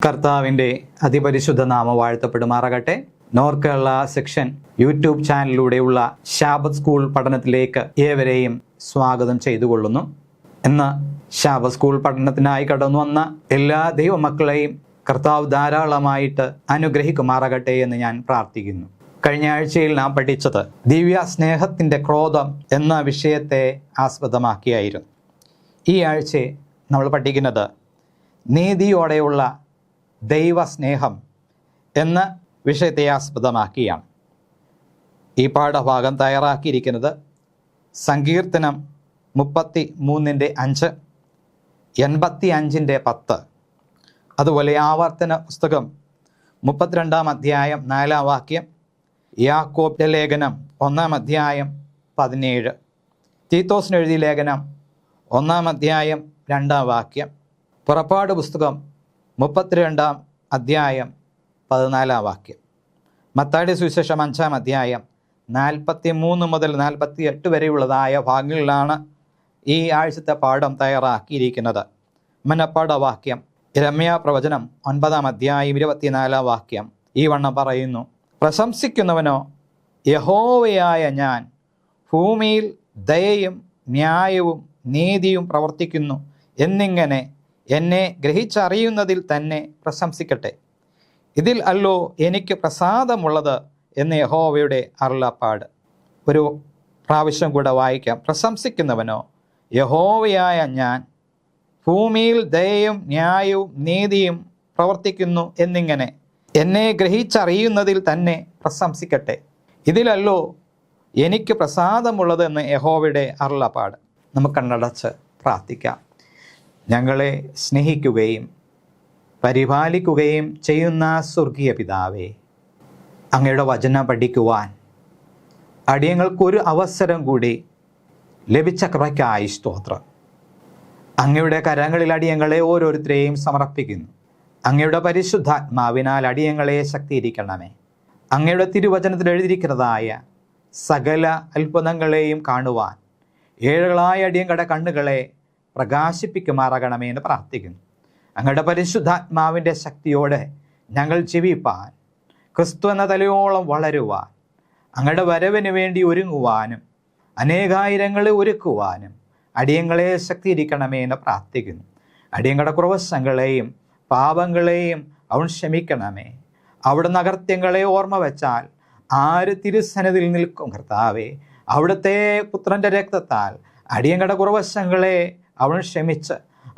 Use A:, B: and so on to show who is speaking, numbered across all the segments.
A: കർത്താവിൻ്റെ അതിപരിശുദ്ധ നാമം വാഴ്ത്തപ്പെടുമാറാകട്ടെ. നോർത്ത് കേരള സെക്ഷൻ യൂട്യൂബ് ചാനലിലൂടെയുള്ള ശാബത്ത് സ്കൂൾ പഠനത്തിലേക്ക് ഏവരെയും സ്വാഗതം ചെയ്തുകൊള്ളുന്നു. ഇന്ന് ശാബത്ത് സ്കൂൾ പഠനത്തിനായി കടന്നു വന്ന എല്ലാ ദൈവമക്കളെയും കർത്താവ് ധാരാളമായിട്ട് അനുഗ്രഹിക്കുമാറാകട്ടെ എന്ന് ഞാൻ പ്രാർത്ഥിക്കുന്നു. കഴിഞ്ഞ ആഴ്ചയിൽ നാം പഠിച്ചത് ദിവ്യ സ്നേഹത്തിൻ്റെ ക്രോധം എന്ന വിഷയത്തെ ആസ്പദമാക്കിയായിരുന്നു. ഈ ആഴ്ച നമ്മൾ പഠിക്കുന്നത് നീതിയോടെയുള്ള ദൈവസ്നേഹം എന്ന വിഷയത്തെ ആസ്പദമാക്കിയാണ്. ഈ പാഠഭാഗം തയ്യാറാക്കിയിരിക്കുന്നത് സങ്കീർത്തനം 33:5, 85:10, അതുപോലെ ആവർത്തന പുസ്തകം 32-ാം അധ്യായം 4-ാം വാക്യം, യാക്കോബിന്റെ ലേഖനം 1-ാം അധ്യായം 17, തീത്തോസിന് എഴുതിയ ലേഖനം 1-ാം അധ്യായം 2-ാം വാക്യം, പുറപ്പാട് പുസ്തകം 32-ാം അധ്യായം 14-ാം വാക്യം, മത്തായിയുടെ സുവിശേഷം 5-ാം അധ്യായം 43 മുതൽ 48 വരെയുള്ളതായ ഭാഗങ്ങളിലാണ് ഈ ആഴ്ചത്തെ പാഠം തയ്യാറാക്കിയിരിക്കുന്നത്. മനപ്പാഠ വാക്യം യിരെമ്യാ പ്രവചനം 9-ാം അധ്യായം 24-ാം വാക്യം ഈ വണ്ണം പറയുന്നു: പ്രശംസിക്കുന്നവനോ യഹോവയായ ഞാൻ ഭൂമിയിൽ ദയയും ന്യായവും നീതിയും പ്രവർത്തിക്കുന്നു എന്നിങ്ങനെ എന്നെ ഗ്രഹിച്ചറിയുന്നതിൽ തന്നെ പ്രശംസിക്കട്ടെ. ഇതിൽ അല്ലോ എനിക്ക് പ്രസാദമുള്ളത് എന്ന് യഹോവയുടെ അരുളപ്പാട്. ഒരു പ്രാവശ്യം കൂടെ വായിക്കാം. പ്രശംസിക്കുന്നവനോ യഹോവയായ ഞാൻ ഭൂമിയിൽ ദയയും ന്യായവും നീതിയും പ്രവർത്തിക്കുന്നു എന്നിങ്ങനെ എന്നെ ഗ്രഹിച്ചറിയുന്നതിൽ തന്നെ പ്രശംസിക്കട്ടെ. ഇതിലല്ലോ എനിക്ക് പ്രസാദമുള്ളത് എന്ന് യഹോവയുടെ അരുളപ്പാട്. നമുക്ക് കണ്ണടച്ച് പ്രാർത്ഥിക്കാം. ഞങ്ങളെ സ്നേഹിക്കുകയും പരിപാലിക്കുകയും ചെയ്യുന്ന സ്വർഗീയ പിതാവേ, അങ്ങയുടെ വചനം പഠിക്കുവാൻ അടിയങ്ങൾക്കൊരു അവസരം കൂടി ലഭിച്ച കൃപയ്ക്കായി സ്തോത്രം. അങ്ങയുടെ കരങ്ങളിൽ അടിയങ്ങളെ ഓരോരുത്തരെയും സമർപ്പിക്കുന്നു. അങ്ങയുടെ പരിശുദ്ധാത്മാവിനാൽ അടിയങ്ങളെ ശക്തീകരിക്കണമേ. അങ്ങയുടെ തിരുവചനത്തിൽ എഴുതിയിരിക്കുന്നതായ സകല അത്ഭുതങ്ങളെയും കാണുവാൻ ഏഴുകളായ അടിയങ്ങളുടെ കണ്ണുകളെ പ്രകാശിപ്പിക്കുമാറാകണമേ എന്ന് പ്രാർത്ഥിക്കുന്നു. അങ്ങയുടെ പരിശുദ്ധാത്മാവിൻ്റെ ശക്തിയോടെ ഞങ്ങൾ ജീവിപ്പാൻ, ക്രിസ്തു എന്ന തലയോളം വളരുവാൻ, അങ്ങയുടെ വരവിന് വേണ്ടി ഒരുങ്ങുവാനും അനേകായിരങ്ങളെ ഒരുക്കുവാനും അടിയങ്ങളെ ശക്തീകരിക്കണമേ എന്ന് പ്രാർത്ഥിക്കുന്നു. അടിയങ്ങളുടെ കുറവശങ്ങളെയും പാപങ്ങളെയും അവൻ ക്ഷമിക്കണമേ. അവിടുന്ന് അകൃത്യങ്ങളെ ഓർമ്മ വെച്ചാൽ ആര് തിരുസന്നിധിയിൽ നിൽക്കും? കർത്താവേ, അവിടുത്തെ പുത്രൻ്റെ രക്തത്താൽ അടിയങ്ങളുടെ കുറവശങ്ങളെ അവൻ ക്ഷമിച്ച്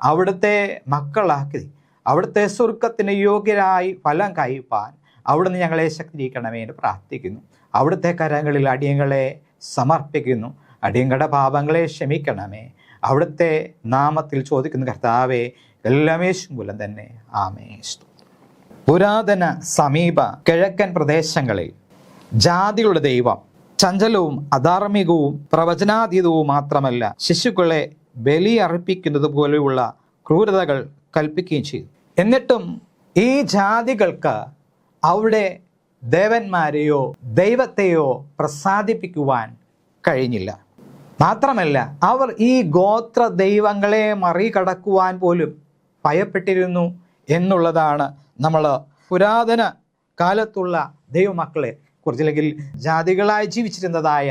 A: അവിടുത്തെ മക്കളാക്കി അവിടുത്തെ സ്വർഗത്തിന് യോഗ്യരായി ഫലം കഴിപ്പാൻ അവിടുന്ന് ഞങ്ങളെ ശക്തീകരിക്കണമേ എന്ന് പ്രാർത്ഥിക്കുന്നു. അവിടുത്തെ കരങ്ങളിൽ അടിയങ്ങളെ സമർപ്പിക്കുന്നു. അടിയങ്ങളുടെ പാപങ്ങളെ ക്ഷമിക്കണമേ. അവിടുത്തെ നാമത്തിൽ ചോദിക്കുന്നു കർത്താവേ, എല്ലാം യേശു മൂലം തന്നെ. ആമേൻ. പുരാതന സമീപ കിഴക്കൻ പ്രദേശങ്ങളിൽ ജാതികളുടെ ദൈവം ചഞ്ചലവും അധാർമികവും പ്രവചനാതീതവും മാത്രമല്ല, ശിശുക്കളെ ബലി അർപ്പിക്കുന്നത് പോലെയുള്ള ക്രൂരതകൾ കൽപ്പിക്കുകയും ചെയ്തു. എന്നിട്ടും ഈ ജാതികൾക്ക് അവിടെ ദേവന്മാരെയോ ദൈവത്തെയോ പ്രസാദിപ്പിക്കുവാൻ കഴിഞ്ഞില്ല. മാത്രമല്ല, അവർ ഈ ഗോത്ര ദൈവങ്ങളെ മറികടക്കുവാൻ പോലും ഭയപ്പെട്ടിരുന്നു എന്നുള്ളതാണ് നമ്മൾ പുരാതന കാലത്തുള്ള ദൈവമക്കളെ കുറിച്ച്, അല്ലെങ്കിൽ ജാതികളായി ജീവിച്ചിരുന്നതായ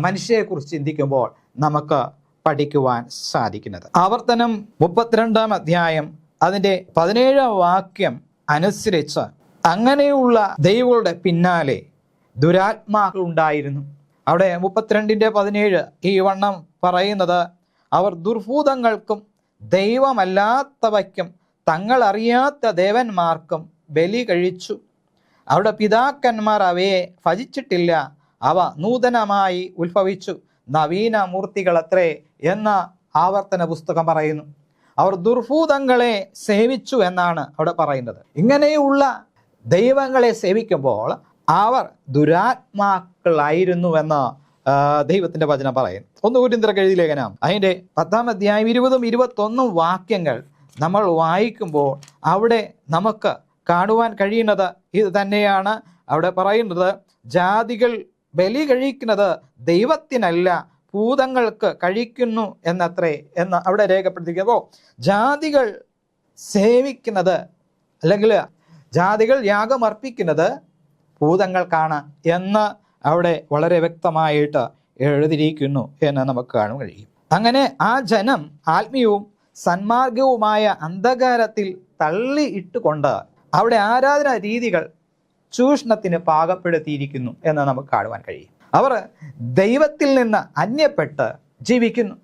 A: മനുഷ്യരെക്കുറിച്ച് ചിന്തിക്കുമ്പോൾ നമുക്ക് പഠിക്കുവാൻ സാധിക്കുന്നത്. ആവർത്തനം 32-ാം അധ്യായം അതിൻ്റെ 17-ാം വാക്യം അനുസരിച്ച് അങ്ങനെയുള്ള ദൈവങ്ങളുടെ പിന്നാലെ ദുരാത്മാക്കൾ ഉണ്ടായിരുന്നു. അവിടെ 32-17 ഈ വണ്ണം പറയുന്നത്: അവർ ദുർഭൂതങ്ങൾക്കും ദൈവമല്ലാത്തവയ്ക്കും തങ്ങൾ അറിയാത്ത ദേവന്മാർക്കും ബലി കഴിച്ചു. അവിടെ പിതാക്കന്മാർ അവയെ ഭജിച്ചിട്ടില്ല. അവ നൂതനമായി ഉത്ഭവിച്ചു, നവീന മൂർത്തികളത്രേ എന്ന ആവർത്തന പുസ്തകം പറയുന്നു. അവർ ദുർഭൂതങ്ങളെ സേവിച്ചു എന്നാണ് അവിടെ പറയുന്നത്. ഇങ്ങനെയുള്ള ദൈവങ്ങളെ സേവിക്കുമ്പോൾ അവർ ദുരാത്മാക്കളായിരുന്നുവെന്ന് ദൈവത്തിന്റെ വചനം പറയുന്നു. 1 കൊരിന്ത്യർക്ക് എഴുതിയ ലേഖനം അതിൻ്റെ 10-ാം അധ്യായം 20-21 വാക്യങ്ങൾ നമ്മൾ വായിക്കുമ്പോൾ അവിടെ നമുക്ക് കാണുവാൻ കഴിയുന്നത് ഇത് തന്നെയാണ്. അവിടെ പറയുന്നത് ജാതികൾ ബലി കഴിക്കുന്നത് ദൈവത്തിനല്ല, ഭൂതങ്ങൾക്ക് കഴിക്കുന്നു എന്നത്രേ എന്ന് അവിടെ രേഖപ്പെടുത്തിക്കുമ്പോൾ ജാതികൾ സേവിക്കുന്നത് അല്ലെങ്കിൽ ജാതികൾ യാഗം അർപ്പിക്കുന്നത് ഭൂതങ്ങൾക്കാണ് എന്ന് അവിടെ വളരെ വ്യക്തമായിട്ട് എഴുതിയിരിക്കുന്നു എന്ന് നമുക്ക് കാണാൻ കഴിയും. അങ്ങനെ ആ ജനം ആത്മീയവും സന്മാർഗവുമായ അന്ധകാരത്തിൽ തള്ളിയിട്ടുകൊണ്ട് അവിടെ ആരാധനാ രീതികൾ ചൂഷണത്തിന് പാകപ്പെടുത്തിയിരിക്കുന്നു എന്ന് നമുക്ക് കാണുവാൻ കഴിയും. അവർ ദൈവത്തിൽ നിന്ന് അന്യപ്പെട്ട് ജീവിക്കുന്നു,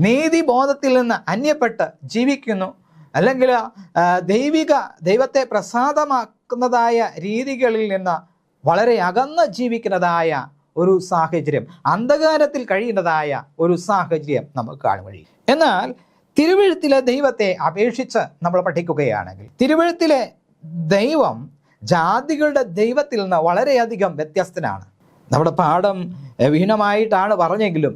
A: നീതിബോധത്തിൽ നിന്ന് അന്യപ്പെട്ട് ജീവിക്കുന്നു, അല്ലെങ്കിൽ ദൈവത്തെ പ്രസാദമാക്കുന്നതായ രീതികളിൽ നിന്ന് വളരെ അകന്ന് ജീവിക്കുന്നതായ ഒരു സാഹചര്യം, അന്ധകാരത്തിൽ കഴിയുന്നതായ ഒരു സാഹചര്യം നമുക്ക് കാണാൻ കഴിയും. എന്നാൽ തിരുവെഴുത്തിലെ ദൈവത്തെ അപേക്ഷിച്ച് നമ്മൾ പഠിക്കുകയാണെങ്കിൽ തിരുവെഴുത്തിലെ ദൈവം ജാതികളുടെ ദൈവത്തിൽ നിന്ന് വളരെയധികം വ്യത്യസ്തനാണ്. നമ്മുടെ പാഠം വിഹീനമായിട്ടാണ് പറഞ്ഞെങ്കിലും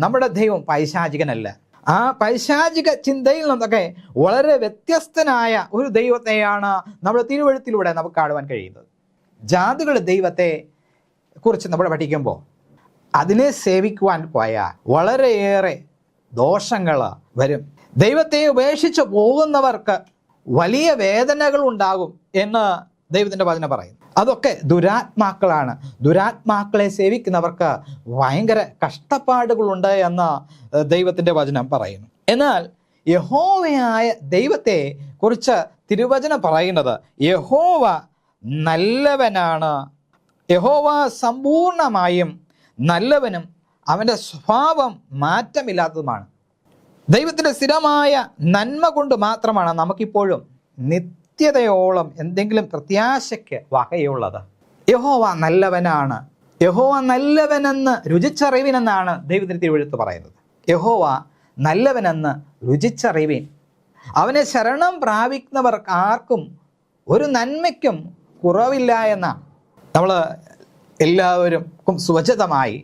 A: നമ്മുടെ ദൈവം പൈശാചികനല്ല. ആ പൈശാചിക ചിന്തയിൽ നിന്നൊക്കെ വളരെ വ്യത്യസ്തനായ ഒരു ദൈവത്തെയാണ് നമ്മുടെ തിരുവെഴുത്തിലൂടെ നമുക്ക് കാണുവാൻ കഴിയുന്നത്. ജാതികളുടെ ദൈവത്തെ കുറിച്ച് നമ്മൾ പഠിക്കുമ്പോൾ അതിനെ സേവിക്കുവാൻ പോയാൽ വളരെയേറെ ദോഷങ്ങൾ വരും. ദൈവത്തെ ഉപേക്ഷിച്ച് പോകുന്നവർക്ക് വലിയ വേദനകൾ ഉണ്ടാകും എന്ന് ദൈവത്തിൻ്റെ വചനം പറയുന്നു. അതൊക്കെ ദുരാത്മാക്കളാണ്. ദുരാത്മാക്കളെ സേവിക്കുന്നവർക്ക് ഭയങ്കര കഷ്ടപ്പാടുകളുണ്ട് എന്ന് ദൈവത്തിൻ്റെ വചനം പറയുന്നു. എന്നാൽ യഹോവയായ ദൈവത്തെ കുറിച്ച് തിരുവചനം പറയുന്നത് യഹോവ നല്ലവനാണ്, യഹോവ സമ്പൂർണമായും നല്ലവനും അവൻ്റെ സ്വഭാവം മാറ്റമില്ലാത്തതുമാണ്. ദൈവത്തിൻ്റെ സ്ഥിരമായ നന്മ കൊണ്ട് മാത്രമാണ് നമുക്കിപ്പോഴും നിത്യതയോളം എന്തെങ്കിലും പ്രത്യാശയ്ക്ക് വകയുള്ളത്. യഹോവ നല്ലവനാണ്, യഹോവ നല്ലവനെന്ന് രുചിച്ചറിവിനെന്നാണ് ദൈവത്തിൻ്റെ തിരുവെഴുത്ത് പറയുന്നത്. യഹോവ നല്ലവനെന്ന് രുചിച്ചറിവിൻ. അവനെ ശരണം പ്രാപിക്കുന്നവർക്ക് ആർക്കും ഒരു നന്മയ്ക്കും കുറവില്ല എന്നാണ്. നമ്മൾ എല്ലാവരും സുവചിതമായി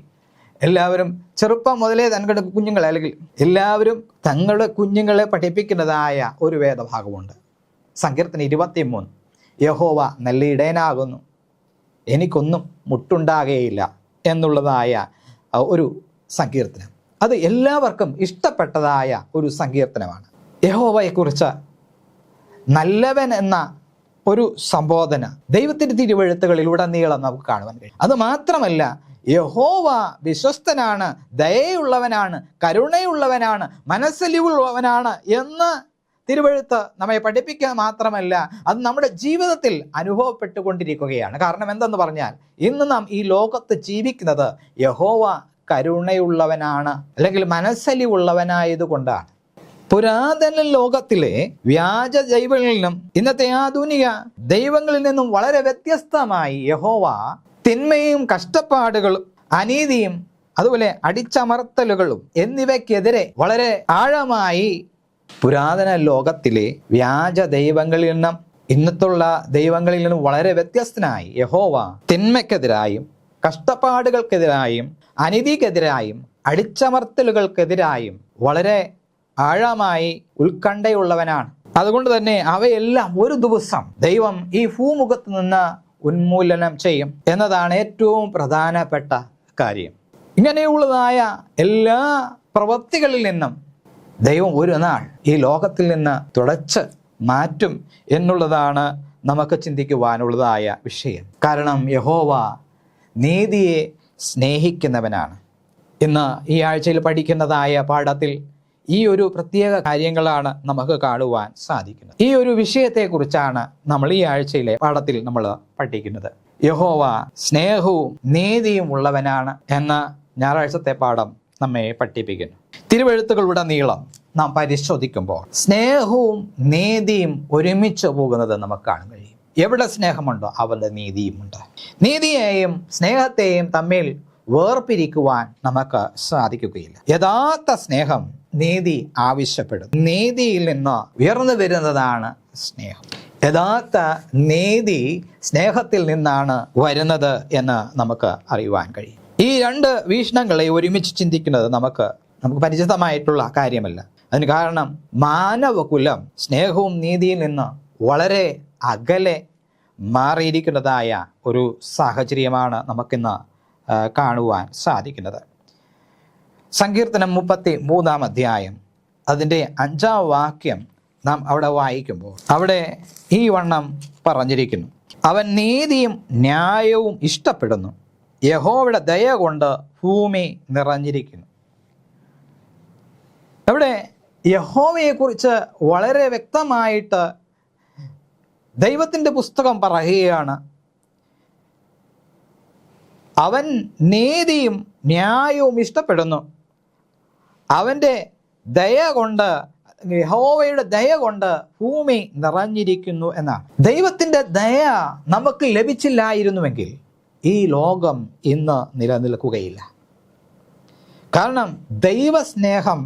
A: എല്ലാവരും ചെറുപ്പം മുതലേ തങ്ങളുടെ കുഞ്ഞുങ്ങളെ അല്ലെങ്കിൽ എല്ലാവരും തങ്ങളുടെ കുഞ്ഞുങ്ങളെ പഠിപ്പിക്കുന്നതായ ഒരു വേദഭാഗമുണ്ട്. സങ്കീർത്തനം 23. യഹോവ നല്ല ഇടയനാകുന്നു, എനിക്കൊന്നും മുട്ടുണ്ടാകുകയില്ല എന്നുള്ളതായ ഒരു സങ്കീർത്തനം. അത് എല്ലാവർക്കും ഇഷ്ടപ്പെട്ടതായ ഒരു സങ്കീർത്തനമാണ്. യഹോവയെക്കുറിച്ച് നല്ലവൻ എന്ന ഒരു സംബോധന ദൈവത്തിൻ്റെ തിരുവെഴുത്തുകളിലുടനീളം നമുക്ക് കാണുവാൻ കഴിയും. അത് മാത്രമല്ല, യഹോവ വിശ്വസ്തനാണ്, ദയയുള്ളവനാണ്, കരുണയുള്ളവനാണ്, മനസ്സലിവുള്ളവനാണ് എന്ന് തിരുവെഴുത്ത് നമ്മെ പഠിപ്പിക്കുക മാത്രമല്ല, അത് നമ്മുടെ ജീവിതത്തിൽ അനുഭവപ്പെട്ടുകൊണ്ടിരിക്കുകയാണ്. കാരണം എന്തെന്ന് പറഞ്ഞാൽ ഇന്ന് നാം ഈ ലോകത്ത് ജീവിക്കുന്നത് യഹോവ കരുണയുള്ളവനാണ് അല്ലെങ്കിൽ മനസ്സലിവുള്ളവനായതുകൊണ്ടാണ്. പുരാതന ലോകത്തിലെ വ്യാജ ദൈവങ്ങളിൽ നിന്നും ഇന്നത്തെ ആധുനിക ദൈവങ്ങളിൽ നിന്നും വളരെ വ്യത്യസ്തമായി യഹോവ തിന്മയും കഷ്ടപ്പാടുകളും അനീതിയും അതുപോലെ അടിച്ചമർത്തലുകളും എന്നിവയ്ക്കെതിരെ വളരെ ആഴമായി പുരാതന ലോകത്തിലെ വ്യാജ ദൈവങ്ങളിൽ നിന്നും ഇന്നത്തുള്ള ദൈവങ്ങളിൽ നിന്നും വളരെ വ്യത്യസ്തനായി യഹോവ തിന്മയ്ക്കെതിരായും കഷ്ടപ്പാടുകൾക്കെതിരായും അനീതിക്കെതിരായും അടിച്ചമർത്തലുകൾക്കെതിരായും വളരെ ആഴമായി ഉത്കണ്ഠയുള്ളവനാണ്. അതുകൊണ്ട് തന്നെ അവയെല്ലാം ഒരു ദിവസം ദൈവം ഈ ഭൂമുഖത്ത് നിന്ന് ഉന്മൂലനം ചെയ്യും എന്നതാണ് ഏറ്റവും പ്രധാനപ്പെട്ട കാര്യം. ഇങ്ങനെയുള്ളതായ എല്ലാ പ്രവൃത്തികളിൽ നിന്നും ദൈവം ഒരു നാൾ ഈ ലോകത്തിൽ നിന്ന് തുടച്ച് മാറ്റും എന്നുള്ളതാണ് നമുക്ക് ചിന്തിക്കുവാനുള്ളതായ വിഷയം. കാരണം യഹോവ നീതിയെ സ്നേഹിക്കുന്നവനാണ്. ഇന്ന് ഈ ആഴ്ചയിൽ പഠിക്കുന്നതായ പാഠത്തിൽ ഈ ഒരു പ്രത്യേക കാര്യങ്ങളാണ് നമുക്ക് കാണുവാൻ സാധിക്കുന്നത്. ഈ ഒരു വിഷയത്തെക്കുറിച്ചാണ് നമ്മൾ ഈ ആഴ്ചയിലെ പാഠത്തിൽ നമ്മൾ പഠിക്കുന്നത്. യഹോവ സ്നേഹവും നീതിയും ഉള്ളവനാണ് എന്ന ഞായറാഴ്ചത്തെ പാഠം നമ്മെ പഠിപ്പിക്കുന്നു. തിരുവെഴുത്തുകളുടെ നീളം നാം പരിശോധിക്കുമ്പോൾ സ്നേഹവും നീതിയും ഒരുമിച്ച് പോകുന്നത് നമുക്ക് കാണാൻ കഴിയും. എവിടെ സ്നേഹമുണ്ടോ അവിടെ നീതിയുമുണ്ട്. നീതിയെയും സ്നേഹത്തെയും തമ്മിൽ വേർപിരിക്കുവാൻ നമുക്ക് സാധിക്കുകയില്ല. യഥാർത്ഥ സ്നേഹം നീതി ആവശ്യപ്പെടും. നീതിയിൽ നിന്ന് ഉയർന്നു വരുന്നതാണ് സ്നേഹം. യഥാർത്ഥ നീതി സ്നേഹത്തിൽ നിന്നാണ് വരുന്നത് എന്ന് നമുക്ക് അറിയുവാൻ കഴിയും. ഈ രണ്ട് വീക്ഷണങ്ങളെ ഒരുമിച്ച് ചിന്തിക്കുന്നത് നമുക്ക് പരിചിതമായിട്ടുള്ള കാര്യമല്ല. അതിന് കാരണം മാനവകുലം സ്നേഹവും നീതിയിൽ നിന്ന് വളരെ അകലെ മാറിയിരിക്കുന്നതായ ഒരു സാഹചര്യമാണ് നമുക്കിന്ന് കാണുവാൻ സാധിക്കുന്നത്. സങ്കീർത്തനം 33 അതിൻ്റെ 5-ാം വാക്യം നാം അവിടെ വായിക്കുമ്പോൾ അവിടെ ഈ വണ്ണം പറഞ്ഞിരിക്കുന്നു, അവൻ നീതിയും ന്യായവും ഇഷ്ടപ്പെടുന്നു, യഹോവയുടെ ദയ കൊണ്ട് ഭൂമി നിറഞ്ഞിരിക്കുന്നു. അവിടെ യഹോവയെക്കുറിച്ച് വളരെ വ്യക്തമായിട്ട് ദൈവത്തിൻ്റെ പുസ്തകം പറയുകയാണ്. അവൻ നീതിയും ന്യായവും ഇഷ്ടപ്പെടുന്നു, അവൻ്റെ ദയ കൊണ്ട്, യഹോവയുടെ ദയ കൊണ്ട് ഭൂമി നിറഞ്ഞിരിക്കുന്നു എന്നാണ്. ദൈവത്തിൻ്റെ ദയ നമുക്ക് ലഭിച്ചില്ലായിരുന്നുവെങ്കിൽ ഈ ലോകം ഇന്ന് നിലനിൽക്കുകയില്ല. കാരണം ദൈവസ്നേഹം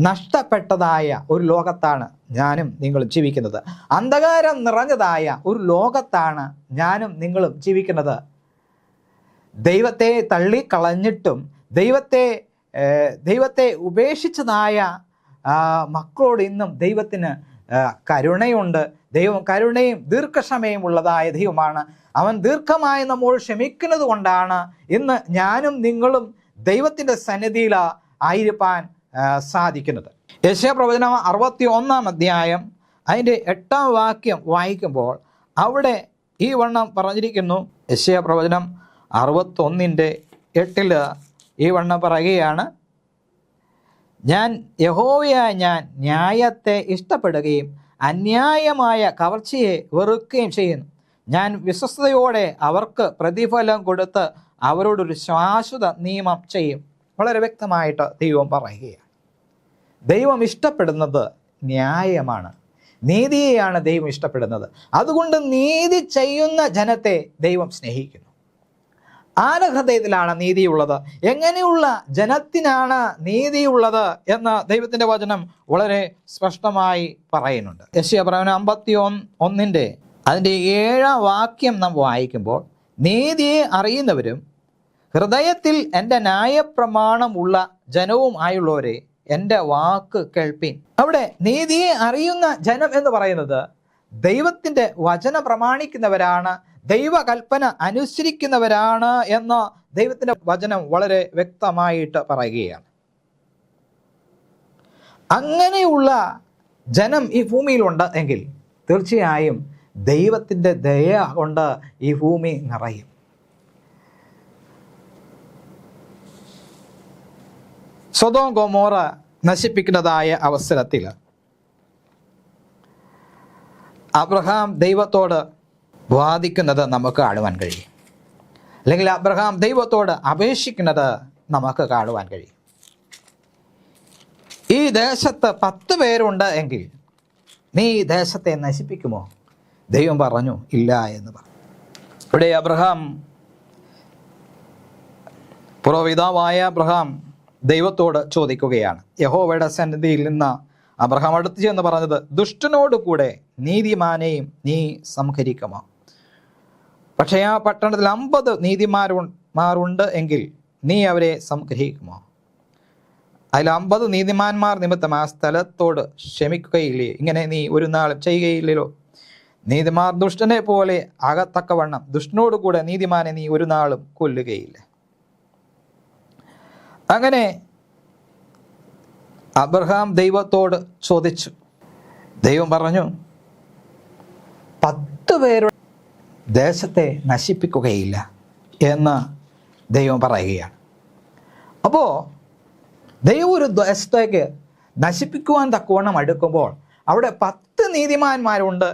A: നഷ്ടപ്പെട്ടതായ ഒരു ലോകത്താണ് ഞാനും നിങ്ങളും ജീവിക്കുന്നത്. അന്ധകാരം നിറഞ്ഞതായ ഒരു ലോകത്താണ് ഞാനും നിങ്ങളും ജീവിക്കുന്നത്. ദൈവത്തെ തള്ളിക്കളഞ്ഞിട്ടും ദൈവത്തെ ഉപേക്ഷിച്ചതായ മക്കളോട് ഇന്നും ദൈവത്തിന് കരുണയുണ്ട്. ദൈവം കരുണയും ദീർഘക്ഷമയും ഉള്ളതായ ദൈവമാണ്. അവൻ ദീർഘമായി നമ്മോട് ക്ഷമിക്കുന്നത് കൊണ്ടാണ് ഇന്ന് ഞാനും നിങ്ങളും ദൈവത്തിൻ്റെ സന്നിധിയിൽ ആയിരിക്കാൻ സാധിക്കുന്നത്. യെശയ്യാപ്രവചനം 61-ാം അധ്യായം അതിൻ്റെ 8-ാം വാക്യം വായിക്കുമ്പോൾ അവിടെ ഈ വണ്ണം പറഞ്ഞിരിക്കുന്നു. യെശയ്യാപ്രവചനം 61:8 ഈ വണ്ണം പറയുകയാണ്, ഞാൻ യഹോവയായ ഞാൻ ന്യായത്തെ ഇഷ്ടപ്പെടുകയും അന്യായമായ കവർച്ചയെ വെറുക്കുകയും ചെയ്യുന്നു. ഞാൻ വിശ്വസ്തയോടെ അവർക്ക് പ്രതിഫലം കൊടുത്ത് അവരോടൊരു ശാശ്വത നിയമം ചെയ്യും. വളരെ വ്യക്തമായിട്ട് ദൈവം പറയുകയാണ്. ദൈവം ഇഷ്ടപ്പെടുന്നത് ന്യായമാണ്, നീതിയെയാണ് ദൈവം ഇഷ്ടപ്പെടുന്നത്. അതുകൊണ്ട് നീതി ചെയ്യുന്ന ജനത്തെ ദൈവം സ്നേഹിക്കുന്നു. ആരുടെ ഹൃദയത്തിലാണ് നീതിയുള്ളത്? എങ്ങനെയുള്ള ജനത്തിനാണ് നീതിയുള്ളത് എന്ന് ദൈവത്തിൻ്റെ വചനം വളരെ സ്പഷ്ടമായി പറയുന്നുണ്ട്. യെശയ്യാപ്രവചനം 51 അതിൻ്റെ 7-ാം വാക്യം നാം വായിക്കുമ്പോൾ, നീതിയെ അറിയുന്നവരും ഹൃദയത്തിൽ എൻ്റെ ന്യായപ്രമാണം ഉള്ള ജനവും ആയുള്ളവരെ എൻ്റെ വാക്ക് കേൾപ്പീൻ. അവിടെ നീതിയെ അറിയുന്ന ജനം എന്ന് പറയുന്നത് ദൈവത്തിൻ്റെ വചനം പ്രമാണിക്കുന്നവരാണ്, ദൈവകൽപ്പന അനുസരിക്കുന്നവരാണ് എന്ന് ദൈവത്തിൻ്റെ വചനം വളരെ വ്യക്തമായിട്ട് പറയുകയാണ്. അങ്ങനെയുള്ള ജനം ഈ ഭൂമിയിലുണ്ട് എങ്കിൽ തീർച്ചയായും ദൈവത്തിൻ്റെ ദയ കൊണ്ട് ഈ ഭൂമി നിറയും. സൊദോം ഗൊമോറ നശിപ്പിക്കുന്നതായ അവസരത്തിൽ അബ്രഹാം ദൈവത്തോട് വാദിക്കുന്നത് നമുക്ക് കാണുവാൻ കഴിയും, അല്ലെങ്കിൽ അബ്രഹാം ദൈവത്തോട് അപേക്ഷിക്കുന്നത് നമുക്ക് കാണുവാൻ കഴിയും. ഈ ദേശത്ത് 10 പേരുണ്ട് എങ്കിൽ നീ ഈ ദേശത്തെ നശിപ്പിക്കുമോ? ദൈവം പറഞ്ഞു ഇല്ല എന്ന് പറഞ്ഞു. ഇവിടെ അബ്രഹാം, പുരോഹിതാവായ അബ്രഹാം ദൈവത്തോട് ചോദിക്കുകയാണ്. യഹോവയുടെ സന്നിധിയിൽ നിന്ന് അബ്രഹാം അടുത്ത് ചെന്ന് പറഞ്ഞത്, ദുഷ്ടനോട് കൂടെ നീതിമാനെയും നീ സംഹരിക്കുമോ? പക്ഷേ ആ പട്ടണത്തിൽ 50 നീതിമാരുണ്ട് എങ്കിൽ നീ അവരെ സംഗ്രഹിക്കുമോ? അതിൽ 50 നീതിമാന്മാർ നിമിത്തം ആ സ്ഥലത്തോട് ക്ഷമിക്കുകയില്ലേ? ഇങ്ങനെ നീ ഒരു നാൾ ചെയ്യുകയില്ലല്ലോ. നീതിമാർ ദുഷ്ടനെ പോലെ ആകത്തക്കവണ്ണം ദുഷ്ടനോട് കൂടെ നീതിമാനെ നീ ഒരു നാളും കൊല്ലുകയില്ല. അങ്ങനെ അബ്രഹാം ദൈവത്തോട് ചോദിച്ചു. ദൈവം പറഞ്ഞു, 10 പേരുടെ ദേശത്തെ നശിപ്പിക്കുകയില്ല എന്ന് ദൈവം പറയുകയാണ്. അപ്പോൾ ദൈവം ഒരു ദേശത്തേക്ക് നശിപ്പിക്കുവാൻ തക്കവണ്ണം അടുക്കുമ്പോൾ അവിടെ 10 നീതിമാന്മാരുണ്ട്.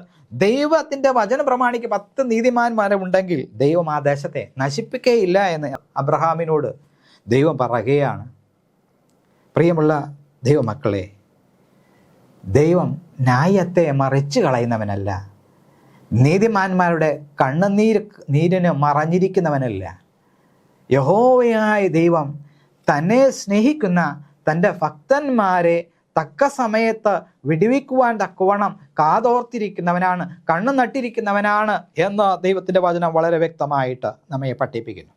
A: ദൈവത്തിൻ്റെ വചനം പ്രമാണിക്ക് 10 നീതിമാന്മാരുണ്ടെങ്കിൽ ദൈവം ആ ദേശത്തെ നശിപ്പിക്കുകയില്ല എന്ന് അബ്രഹാമിനോട് ദൈവം പറയുകയാണ്. പ്രിയമുള്ള ദൈവമക്കളെ, ദൈവം ന്യായത്തെ മറിച്ചു കളയുന്നവനല്ല, നീതിമാന്മാരുടെ നീരിന് മറഞ്ഞിരിക്കുന്നവനല്ല. യഹോവയായ ദൈവം തന്നെ സ്നേഹിക്കുന്ന തൻ്റെ ഭക്തന്മാരെ തക്ക സമയത്ത് വിടുവിക്കുവാൻ തക്കവണ്ണം കാതോർത്തിരിക്കുന്നവനാണ്, കണ്ണു നട്ടിരിക്കുന്നവനാണ് എന്ന് ദൈവത്തിൻ്റെ വചനം വളരെ വ്യക്തമായിട്ട് നമ്മെ പഠിപ്പിക്കുന്നു.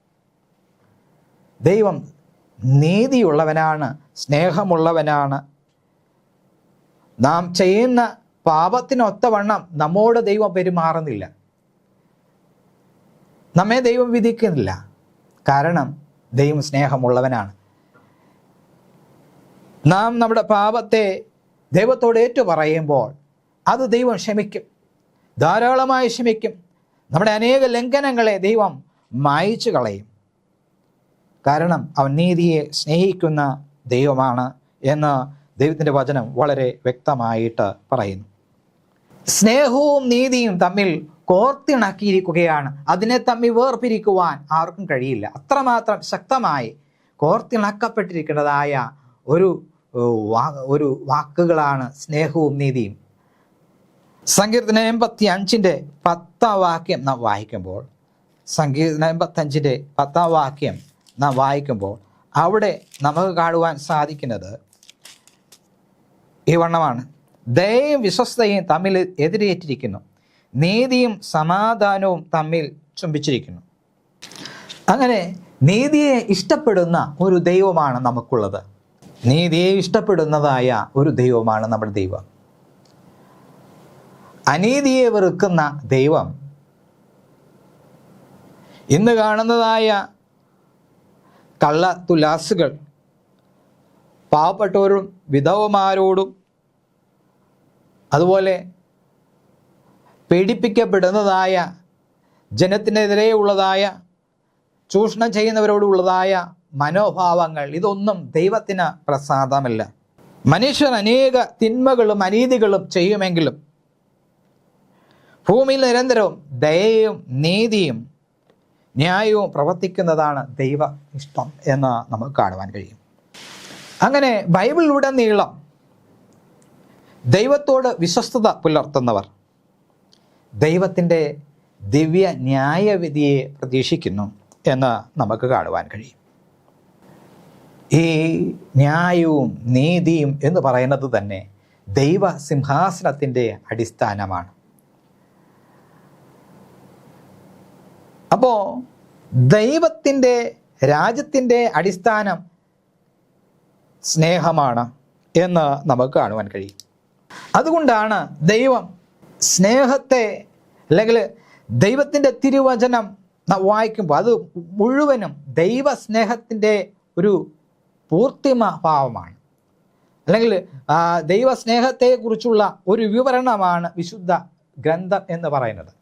A: ദൈവം നീതിയുള്ളവനാണ്, സ്നേഹമുള്ളവനാണ്. നാം ചെയ്യുന്ന പാപത്തിനൊത്തവണ്ണം നമ്മോട് ദൈവം പെരുമാറുന്നില്ല, നമ്മെ ദൈവം വിധിക്കുന്നില്ല. കാരണം ദൈവം സ്നേഹമുള്ളവനാണ്. നാം നമ്മുടെ പാപത്തെ ദൈവത്തോട് ഏറ്റു പറയുമ്പോൾ അത് ദൈവം ക്ഷമിക്കും, ധാരാളമായി ക്ഷമിക്കും. നമ്മുടെ അനേക ലംഘനങ്ങളെ ദൈവം മായ്ച്ചു കളയും. കാരണം അവൻ നീതിയെ സ്നേഹിക്കുന്ന ദൈവമാണ് എന്ന് ദൈവത്തിൻ്റെ വചനം വളരെ വ്യക്തമായിട്ട് പറയുന്നു. സ്നേഹവും നീതിയും തമ്മിൽ കോർത്തിണക്കിയിരിക്കുകയാണ്. അതിനെ തമ്മിൽ വേർപിരിക്കുവാൻ ആർക്കും കഴിയില്ല. അത്രമാത്രം ശക്തമായി കോർത്തിണക്കപ്പെട്ടിരിക്കുന്നതായ ഒരു വാക്കുകളാണ് സ്നേഹവും നീതിയും. സങ്കീർത്തനം 85:10 നാം വായിക്കുമ്പോൾ, സങ്കീർത്തനം 85:10 നാം വായിക്കുമ്പോൾ അവിടെ നമുക്ക് കാണുവാൻ സാധിക്കുന്നത് ഈ വണ്ണമാണ്: ദയയും വിശ്വസ്തയും തമ്മിൽ എതിരേറ്റിരിക്കുന്നു, നീതിയും സമാധാനവും തമ്മിൽ ചുംബിച്ചിരിക്കുന്നു. അങ്ങനെ നീതിയെ ഇഷ്ടപ്പെടുന്ന ഒരു ദൈവമാണ് നമുക്കുള്ളത്. നീതിയെ ഇഷ്ടപ്പെടുന്നതായ ഒരു ദൈവമാണ് നമ്മുടെ ദൈവം. അനീതിയെ വെറുക്കുന്ന ദൈവം ഇന്ന് കാണുന്നതായ കള്ളത്തുലാസുകൾ പാവപ്പെട്ടവരും വിധവമാരോടും അതുപോലെ പീഡിപ്പിക്കപ്പെടുന്നതായ ജനത്തിനെതിരെയുള്ളതായ ചൂഷണം ചെയ്യുന്നവരോടുള്ളതായ മനോഭാവങ്ങൾ, ഇതൊന്നും ദൈവത്തിന് പ്രസാദമല്ല. മനുഷ്യർ അനേക തിന്മകളും അനീതികളും ചെയ്യുമെങ്കിലും ഭൂമിയിൽ നിരന്തരവും ദയയും നീതിയും ന്യായവും പ്രവർത്തിക്കുന്നതാണ് ദൈവ ഇഷ്ടം എന്ന് നമുക്ക് കാണുവാൻ കഴിയും. അങ്ങനെ ബൈബിളിലുടനീളം ദൈവത്തോട് വിശ്വസ്തത പുലർത്തുന്നവർ ദൈവത്തിൻ്റെ ദിവ്യ ന്യായവിധിയെ പ്രതീക്ഷിക്കുന്നു എന്ന് നമുക്ക് കാണുവാൻ കഴിയും. ഈ ന്യായവും നീതിയും എന്ന് പറയുന്നത് തന്നെ ദൈവ സിംഹാസനത്തിൻ്റെ അടിസ്ഥാനമാണ്. അപ്പോൾ ദൈവത്തിൻ്റെ രാജ്യത്തിൻ്റെ അടിസ്ഥാനം സ്നേഹമാണ് എന്ന് നമുക്ക് കാണുവാൻ കഴിയും. അതുകൊണ്ടാണ് ദൈവം സ്നേഹത്തെ, അല്ലെങ്കിൽ ദൈവത്തിൻ്റെ തിരുവചനം വായിക്കുമ്പോൾ അത് മുഴുവനും ദൈവസ്നേഹത്തിൻ്റെ ഒരു പൂർത്തിമ ഭാവമാണ്, അല്ലെങ്കിൽ ദൈവസ്നേഹത്തെക്കുറിച്ചുള്ള ഒരു വിവരണമാണ് വിശുദ്ധ ഗ്രന്ഥം എന്ന് പറയുന്നത്.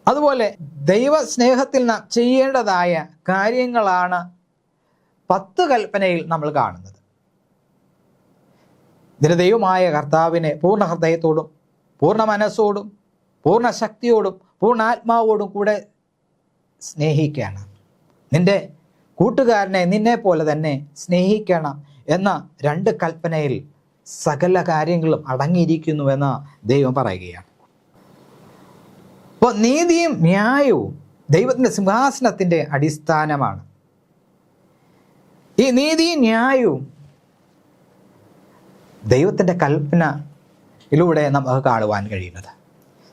A: അതുപോലെ ദൈവസ്നേഹത്തിൽ നാം ചെയ്യേണ്ടതായ കാര്യങ്ങളാണ് 10 കൽപ്പനയിൽ നമ്മൾ കാണുന്നത്. നിന്റെ ദൈവമായ കർത്താവിനെ പൂർണ്ണ ഹൃദയത്തോടും പൂർണ്ണ മനസ്സോടും പൂർണ്ണ ശക്തിയോടും പൂർണ്ണ ആത്മാവോടും കൂടെ സ്നേഹിക്കണം, നിന്റെ കൂട്ടുകാരനെ നിന്നെ പോലെ തന്നെ സ്നേഹിക്കണം എന്ന 2 കൽപ്പനയിൽ സകല കാര്യങ്ങളും അടങ്ങിയിരിക്കുന്നുവെന്ന് ദൈവം പറയുകയാണ്. അപ്പോൾ നീതിയും ന്യായവും ദൈവത്തിൻ്റെ സിംഹാസനത്തിൻ്റെ അടിസ്ഥാനമാണ്. ഈ നീതിയും ന്യായവും ദൈവത്തിൻ്റെ കൽപ്പനയിലൂടെ നമുക്ക് കാണുവാൻ കഴിയുന്നത്.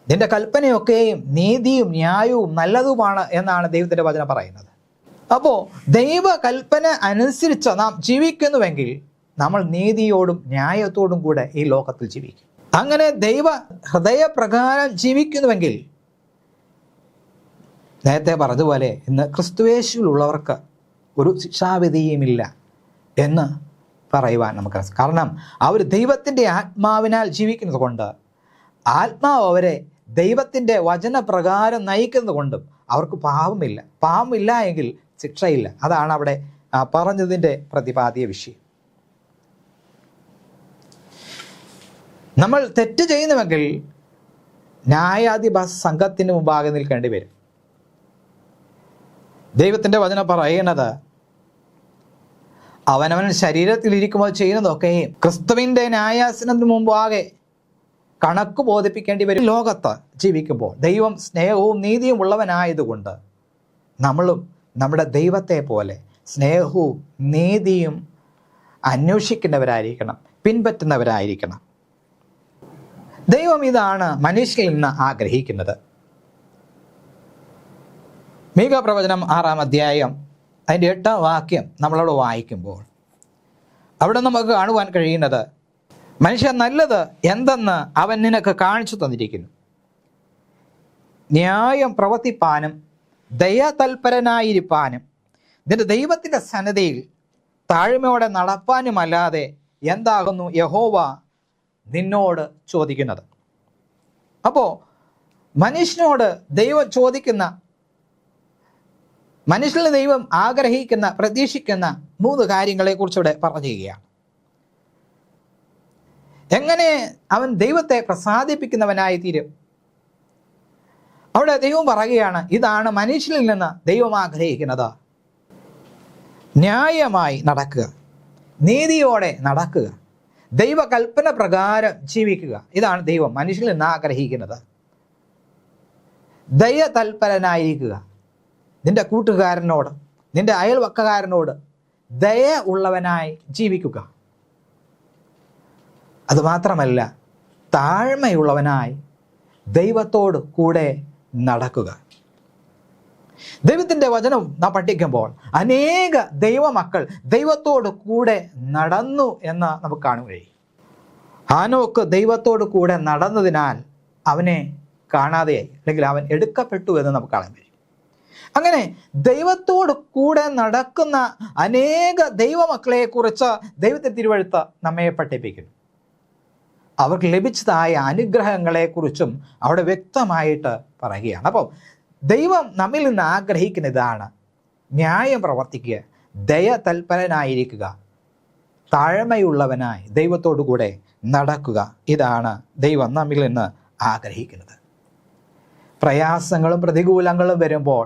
A: നിന്റെ കൽപ്പനയൊക്കെയും നീതിയും ന്യായവും നല്ലതുമാണ് എന്നാണ് ദൈവത്തിൻ്റെ വചനം പറയുന്നത്. അപ്പോൾ ദൈവ കൽപ്പന അനുസരിച്ച് നാം ജീവിക്കുന്നുവെങ്കിൽ നമ്മൾ നീതിയോടും ന്യായത്തോടും കൂടെ ഈ ലോകത്തിൽ ജീവിക്കും. അങ്ങനെ ദൈവ ഹൃദയപ്രകാരം ജീവിക്കുന്നുവെങ്കിൽ നേരത്തെ പറഞ്ഞതുപോലെ ഇന്ന് ക്രിസ്തുയേശുവിലുള്ളവർക്ക് ഒരു ശിക്ഷാവിധിയുമില്ല എന്ന് പറയുവാൻ നമുക്ക്. കാരണം അവർ ദൈവത്തിൻ്റെ ആത്മാവിനാൽ ജീവിക്കുന്നത് കൊണ്ട്, ആത്മാവ് അവരെ ദൈവത്തിൻ്റെ വചനപ്രകാരം നയിക്കുന്നത് കൊണ്ടും അവർക്ക് പാപമില്ല. പാപമില്ല എങ്കിൽ ശിക്ഷയില്ല. അതാണ് അവിടെ പറഞ്ഞതിൻ്റെ പ്രതിപാദ്യ വിഷയം. നമ്മൾ തെറ്റ് ചെയ്യുന്നുവെങ്കിൽ ന്യായാധിപ സംഘത്തിന് മുമ്പാകെ നിൽക്കേണ്ടി വരും. ദൈവത്തിൻ്റെ വചനം പറയുന്നത് അവനവൻ ശരീരത്തിലിരിക്കുമ്പോൾ ചെയ്യുന്നതൊക്കെയും ക്രിസ്തുവിൻ്റെ ന്യായാസനത്തിന് മുമ്പാകെ കണക്ക് ബോധിപ്പിക്കേണ്ടി വരും. ലോകത്ത് ജീവിക്കുമ്പോൾ ദൈവം സ്നേഹവും നീതിയും ഉള്ളവനായതുകൊണ്ട് നമ്മളും നമ്മുടെ ദൈവത്തെ പോലെ സ്നേഹവും നീതിയും അന്വേഷിക്കുന്നവരായിരിക്കണം, പിൻപറ്റുന്നവരായിരിക്കണം. ദൈവം ഇതാണ് മനുഷ്യരിൽ നിന്ന് ആഗ്രഹിക്കുന്നത്. മീഖ പ്രവചനം 6-ാം അധ്യായം അതിൻ്റെ 8-ാം വാക്യം നമ്മളവിടെ വായിക്കുമ്പോൾ അവിടെ നമുക്ക് കാണുവാൻ കഴിയുന്നത്, മനുഷ്യൻ നല്ലത് എന്തെന്ന് അവൻ നിനക്ക് കാണിച്ചു തന്നിരിക്കുന്നു, ന്യായം പ്രവർത്തിപ്പാനും ദയാതൽപരനായിരിക്കാനും നിന്റെ ദൈവത്തിൻ്റെ സന്നിധിയിൽ താഴ്മയോടെ നടപ്പാനുമല്ലാതെ എന്താകുന്നു യഹോവ നിന്നോട് ചോദിക്കുന്നത്. അപ്പോൾ മനുഷ്യനോട് ദൈവം ചോദിക്കുന്ന, മനുഷ്യനിൽ ദൈവം ആഗ്രഹിക്കുന്ന, പ്രതീക്ഷിക്കുന്ന 3 കാര്യങ്ങളെക്കുറിച്ച് ഇവിടെ പറയുകയാണ്. എങ്ങനെ അവൻ ദൈവത്തെ പ്രസാദിപ്പിക്കുന്നവനായി തീരും? അവിടെ ദൈവം പറയുകയാണ്, ഇതാണ് മനുഷ്യനിൽ നിന്ന് ദൈവം ആഗ്രഹിക്കുന്നത്. ന്യായമായി നടക്കുക, നീതിയോടെ നടക്കുക, ദൈവകൽപ്പന പ്രകാരം ജീവിക്കുക. ഇതാണ് ദൈവം മനുഷ്യനിൽ നിന്ന് ആഗ്രഹിക്കുന്നത്. ദയതൽപരനായിരിക്കുക. നിന്റെ കൂട്ടുകാരനോട്, നിന്റെ അയൽവക്കക്കാരനോട് ദയ ഉള്ളവനായി ജീവിക്കുക. അതുമാത്രമല്ല, താഴ്മയുള്ളവനായി ദൈവത്തോട് കൂടെ നടക്കുക. ദൈവത്തിൻ്റെ വചനം നാം പഠിക്കുമ്പോൾ അനേക ദൈവമക്കൾ ദൈവത്തോട് കൂടെ നടന്നു എന്ന് നമുക്ക് കാണാൻ കഴിയും. ഹാനോക്ക് ദൈവത്തോട് കൂടെ നടന്നതിനാൽ അവനെ കാണാതെയായി, അല്ലെങ്കിൽ അവൻ എടുക്കപ്പെട്ടു എന്ന് നമുക്ക് കാണാൻ കഴിയും. അങ്ങനെ ദൈവത്തോട് കൂടെ നടക്കുന്ന അനേക ദൈവമക്കളെ കുറിച്ച് ദൈവത്തെ തിരുവെഴുത്ത് നമ്മെ പഠിപ്പിക്കുന്നു. അവർക്ക് ലഭിച്ചതായ അനുഗ്രഹങ്ങളെക്കുറിച്ചും അവിടെ വ്യക്തമായിട്ട് പറയുകയാണ്. അപ്പം ദൈവം നമ്മിൽ നിന്ന് ആഗ്രഹിക്കുന്ന ഇതാണ്: ന്യായം പ്രവർത്തിക്കുക, ദയതൽപരനായിരിക്കുക, താഴ്മയുള്ളവനായി ദൈവത്തോടു കൂടെ നടക്കുക. ഇതാണ് ദൈവം നമ്മിൽ നിന്ന് ആഗ്രഹിക്കുന്നത്. പ്രയാസങ്ങളും പ്രതികൂലങ്ങളും വരുമ്പോൾ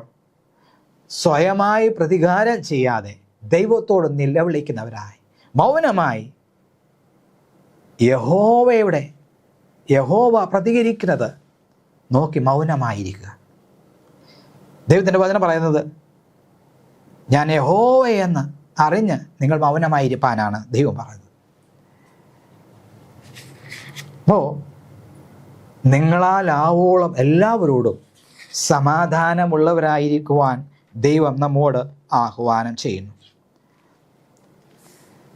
A: സ്വയമായി പ്രതികാരം ചെയ്യാതെ ദൈവത്തോട് നിലവിളിക്കുന്നവരായി മൗനമായി യഹോവ പ്രതികരിക്കുന്നത് നോക്കി മൗനമായിരിക്കുക. ദൈവത്തിൻ്റെ വചനം പറയുന്നത്, ഞാൻ യഹോവയെന്ന് അറിഞ്ഞ് നിങ്ങൾ മൗനമായിരിക്കാനാണ് ദൈവം പറയുന്നത്. അപ്പോൾ നിങ്ങളാലാവോളം എല്ലാവരോടും സമാധാനമുള്ളവരായിരിക്കുവാൻ ദൈവം നമ്മോട് ആഹ്വാനം ചെയ്യുന്നു.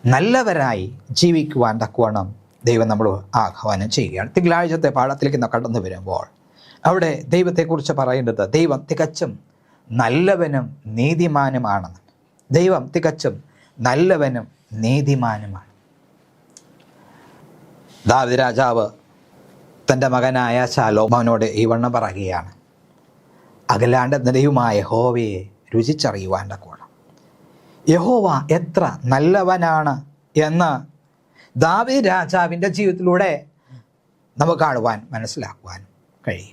A: നല്ലവരായി ജീവിക്കുവാൻ തക്കവണ്ണം ദൈവം നമ്മൾ ആഹ്വാനം ചെയ്യുകയാണ്. തിങ്കളാഴ്ചത്തെ പാഠത്തിലേക്ക് കടന്നു വരുമ്പോൾ അവിടെ ദൈവത്തെക്കുറിച്ച് പറയേണ്ടത്, ദൈവം തികച്ചും നല്ലവനും നീതിമാനുമാണെന്ന്. ദൈവം തികച്ചും നല്ലവനും നീതിമാനുമാണ്. ദാവീദ് രാജാവ് തൻ്റെ മകനായ ശലോമോനോട് ഈ വണ്ണം പറയുകയാണ്, അകലാണ്ട ദൈവമായ യഹോവയെ രുചിച്ചറിയുവാൻ തക്കവണ്ണം. യഹോവ എത്ര നല്ലവനാണ് എന്ന് ദാവീദ് രാജാവിൻ്റെ ജീവിതത്തിലൂടെ നമുക്ക് കാണുവാൻ, മനസ്സിലാക്കുവാൻ കഴിയും.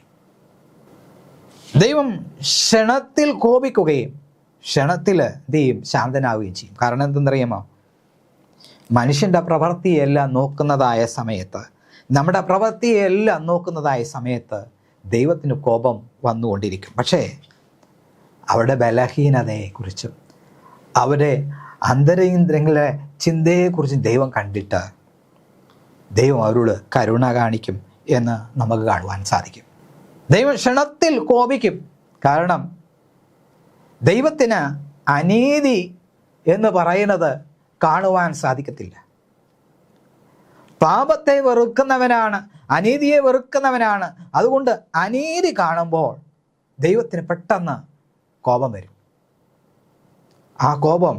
A: ദൈവം ക്ഷണത്തിൽ കോപിക്കുകയും ക്ഷണത്തിൽ ദൈവം ശാന്തനാവുകയും ചെയ്യും. കാരണം എന്തെന്നറിയാമോ? മനുഷ്യൻ്റെ പ്രവൃത്തിയെല്ലാം നോക്കുന്നതായ സമയത്ത്, നമ്മുടെ പ്രവൃത്തിയെല്ലാം നോക്കുന്നതായ സമയത്ത് ദൈവത്തിന് കോപം വന്നുകൊണ്ടിരിക്കും. പക്ഷേ അവരുടെ ബലഹീനതയെക്കുറിച്ചും അവരുടെ അന്തരേന്ദ്രിയങ്ങളുടെ ചിന്തയെക്കുറിച്ചും ദൈവം കണ്ടിട്ട് ദൈവം അവരോട് കരുണ കാണിക്കും എന്ന് നമുക്ക് കാണുവാൻ സാധിക്കും. ദൈവം ക്ഷണത്തിൽ കോപിക്കും. കാരണം ദൈവത്തിന് അനീതി എന്ന് പറയുന്നത് കാണുവാൻ സാധിക്കത്തില്ല. പാപത്തെ വെറുക്കുന്നവനാണ്, അനീതിയെ വെറുക്കുന്നവനാണ്. അതുകൊണ്ട് അനീതി കാണുമ്പോൾ ദൈവത്തിന് പെട്ടെന്ന് കോപം വരും. ആ കോപം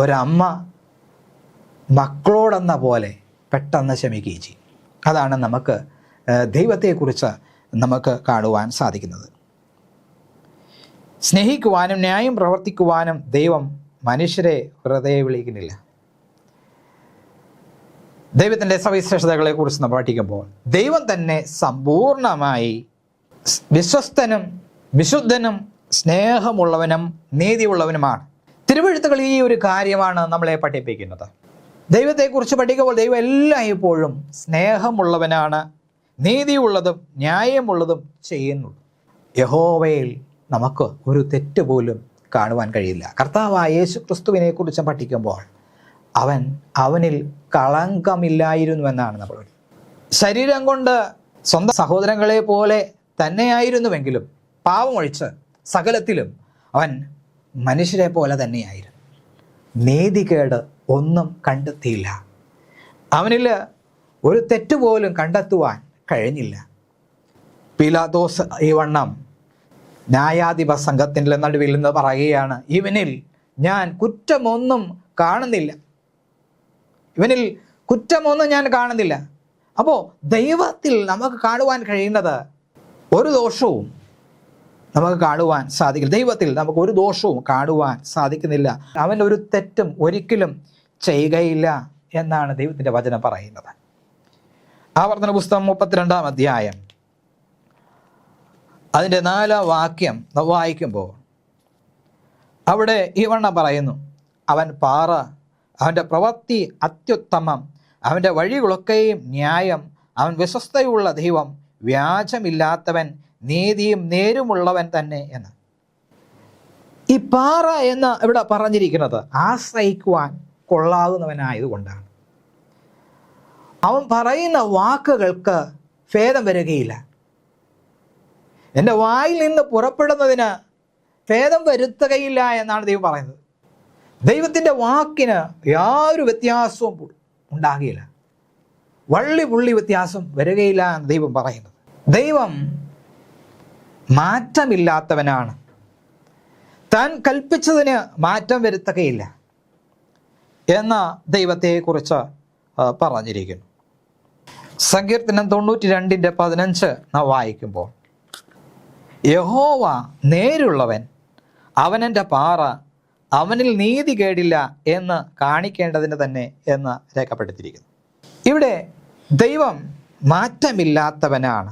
A: ഒരമ്മ മക്കളോടെന്ന പോലെ പെട്ടെന്ന് ശമിക്കുകയും ചെയ്യും. അതാണ് നമുക്ക് ദൈവത്തെക്കുറിച്ച് നമുക്ക് കാണുവാൻ സാധിക്കുന്നത്. സ്നേഹിക്കുവാനും ന്യായം പ്രവർത്തിക്കുവാനും ദൈവം മനുഷ്യരെ വെറുതെ വിളിക്കുന്നില്ല. ദൈവത്തിൻ്റെ സവിശേഷതകളെ കുറിച്ച് നമ്മൾ പഠിക്കുമ്പോൾ ദൈവം തന്നെ സമ്പൂർണമായി വിശ്വസ്തനും വിശുദ്ധനും സ്നേഹമുള്ളവനും നീതിയുള്ളവനുമാണ്. തിരുവെഴുത്തുകൾ ഈ ഒരു കാര്യമാണ് നമ്മളെ പഠിപ്പിക്കുന്നത്. ദൈവത്തെക്കുറിച്ച് പഠിക്കുമ്പോൾ ദൈവം എല്ലായ്പ്പോഴും സ്നേഹമുള്ളവനാണ്, നീതിയുള്ളതും ന്യായമുള്ളതും ചെയ്യുന്നു. യഹോവയിൽ നമുക്ക് ഒരു തെറ്റ് പോലും കാണുവാൻ കഴിയില്ല. കർത്താവായ യേശു ക്രിസ്തുവിനെ കുറിച്ച് പഠിക്കുമ്പോൾ അവനിൽ കളങ്കമില്ലായിരുന്നുവെന്നാണ് നമ്മൾ. ശരീരം കൊണ്ട് സ്വന്തം സഹോദരങ്ങളെ പോലെ തന്നെയായിരുന്നുവെങ്കിലും പാവമൊഴിച്ച് സകലത്തിലും അവൻ മനുഷ്യരെ പോലെ തന്നെയായിരുന്നു. നീതികേട് ഒന്നും കണ്ടെത്തിയില്ല. അവനിൽ ഒരു തെറ്റുപോലും കണ്ടെത്തുവാൻ കഴിഞ്ഞില്ല. പീലാത്തോസ് ഈ വണ്ണം ന്യായാധിപ സംഘത്തിൻ്റെ നടുവിൽ നിന്ന് പറയുകയാണ്, ഇവനിൽ ഞാൻ കുറ്റമൊന്നും കാണുന്നില്ല, ഇവനിൽ കുറ്റമൊന്നും ഞാൻ കാണുന്നില്ല. അപ്പോൾ ദൈവത്തിൽ നമുക്ക് കാണുവാൻ കഴിയുന്നത് ഒരു ദോഷവും നമുക്ക് കാണുവാൻ സാധിക്കില്ല. ദൈവത്തിൽ നമുക്ക് ഒരു ദോഷവും കാണുവാൻ സാധിക്കുന്നില്ല. അവൻ ഒരു തെറ്റും ഒരിക്കലും ചെയ്യുകയില്ല എന്നാണ് ദൈവത്തിൻ്റെ വചനം പറയുന്നത്. ആവർത്തന പുസ്തകം 32-ാം അധ്യായം അതിൻ്റെ 4-ാം വാക്യം വായിക്കുമ്പോൾ അവിടെ ഈ വണ്ണം പറയുന്നു: അവൻ പാറ, അവൻ്റെ പ്രവൃത്തി അത്യുത്തമം, അവൻ്റെ വഴികളൊക്കെയും ന്യായം, അവൻ വിശ്വസ്തയുള്ള ദൈവം, വ്യാജമില്ലാത്തവൻ, നീതിയും നേരുമുള്ളവൻ തന്നെ എന്ന്. ഈ പാറ എന്ന് ഇവിടെ പറഞ്ഞിരിക്കുന്നത് ആശ്രയിക്കുവാൻ കൊള്ളാവുന്നവനായതുകൊണ്ടാണ്. അവൻ പറയുന്ന വാക്കുകൾക്ക് ഭേദം വരികയില്ല. എൻ്റെ വായിൽ നിന്ന് പുറപ്പെടുന്നതിന് ഭേദം വരുത്തുകയില്ല എന്നാണ് ദൈവം പറയുന്നത്. ദൈവത്തിൻ്റെ വാക്കിന് യാതൊരു വ്യത്യാസവും ഉണ്ടാകുകയില്ല. വള്ളി പുള്ളി വ്യത്യാസം വരികയില്ല എന്ന് ദൈവം പറയുന്നത്. ദൈവം മാറ്റമില്ലാത്തവനാണ്. താൻ കൽപ്പിച്ചതിന് മാറ്റം വരുത്തുകയില്ല എന്ന ദൈവത്തെക്കുറിച്ച് പറഞ്ഞിരിക്കുന്നു. സങ്കീർത്തനം 92:15 നാം വായിക്കുമ്പോൾ: യഹോവ നേരുള്ളവൻ, അവനെൻ്റെ പാറ, അവനിൽ നീതി കേടില്ല എന്ന് കാണിക്കേണ്ടതിന് തന്നെ എന്ന് രേഖപ്പെടുത്തിയിരിക്കുന്നു. ഇവിടെ ദൈവം മാറ്റമില്ലാത്തവനാണ്.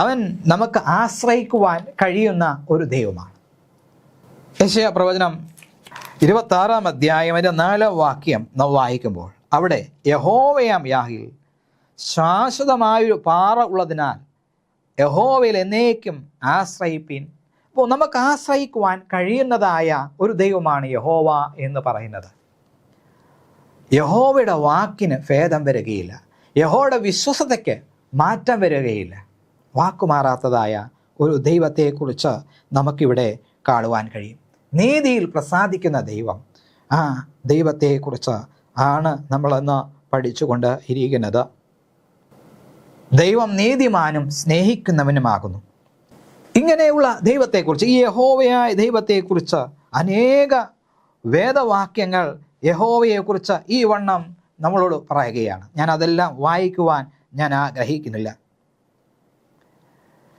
A: അവൻ നമുക്ക് ആശ്രയിക്കുവാൻ കഴിയുന്ന ഒരു ദൈവമാണ്. യെശയ്യാ പ്രവചനം 26-ാം അധ്യായം 4-ാം വാക്യം നാം വായിക്കുമ്പോൾ അവിടെ യഹോവയാം യാഹിൽ ശാശ്വതമായൊരു പാറ ഉള്ളതിനാൽ യഹോവയിൽ എന്നേക്കും ആശ്രയിപ്പിൻ. അപ്പോൾ നമുക്ക് ആശ്രയിക്കുവാൻ കഴിയുന്നതായ ഒരു ദൈവമാണ് യഹോവ എന്ന് പറയുന്നത്. യഹോവയുടെ വാക്കിന് ഭേദം വരികയില്ല. യഹോവയുടെ വിശ്വസതയ്ക്ക് മാറ്റം വരികയില്ല. വാക്കുമാറാത്തതായ ഒരു ദൈവത്തെക്കുറിച്ച് നമുക്കിവിടെ കാണുവാൻ കഴിയും. നീതിയിൽ പ്രസാദിക്കുന്ന ദൈവം, ആ ദൈവത്തെക്കുറിച്ച് ആണ് നമ്മളിന്ന് പഠിച്ചുകൊണ്ട് ഇരിക്കുന്നത്. ദൈവം നീതിമാനും സ്നേഹിക്കുന്നവനുമാകുന്നു. ഇങ്ങനെയുള്ള ദൈവത്തെക്കുറിച്ച്, ഈ യഹോവയായ ദൈവത്തെക്കുറിച്ച് അനേക വേദവാക്യങ്ങൾ യഹോവയെക്കുറിച്ച് ഈ വണ്ണം നമ്മളോട് പറയുകയാണ്. ഞാൻ അതെല്ലാം വായിക്കുവാൻ ഞാൻ ആഗ്രഹിക്കുന്നില്ല.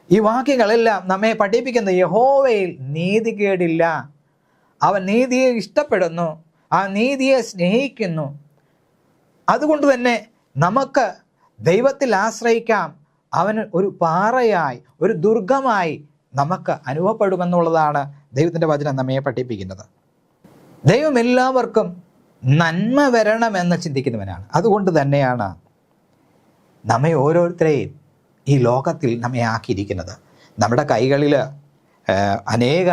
A: ഈ വാക്യങ്ങളെല്ലാം നമ്മെ പഠിപ്പിക്കുന്ന യഹോവയിൽ നീതികേടില്ല. അവൻ നീതിയെ ഇഷ്ടപ്പെടുന്നു, ആ നീതിയെ സ്നേഹിക്കുന്നു. അതുകൊണ്ട് തന്നെ നമുക്ക് ദൈവത്തിൽ ആശ്രയിക്കാം. അവന് ഒരു പാറയായി, ഒരു ദുർഗമായി നമുക്ക് അനുഭവപ്പെടുമെന്നുള്ളതാണ് ദൈവത്തിൻ്റെ വചനം നമ്മെ പഠിപ്പിക്കുന്നത്. ദൈവം എല്ലാവർക്കും നന്മ വരണമെന്ന് ചിന്തിക്കുന്നവനാണ്. അതുകൊണ്ട് തന്നെയാണ് നമ്മെ ഓരോരുത്തരെയും ഈ ലോകത്തിൽ നമ്മെ ആക്കിയിരിക്കുന്നത്. നമ്മുടെ കൈകളിൽ അനേക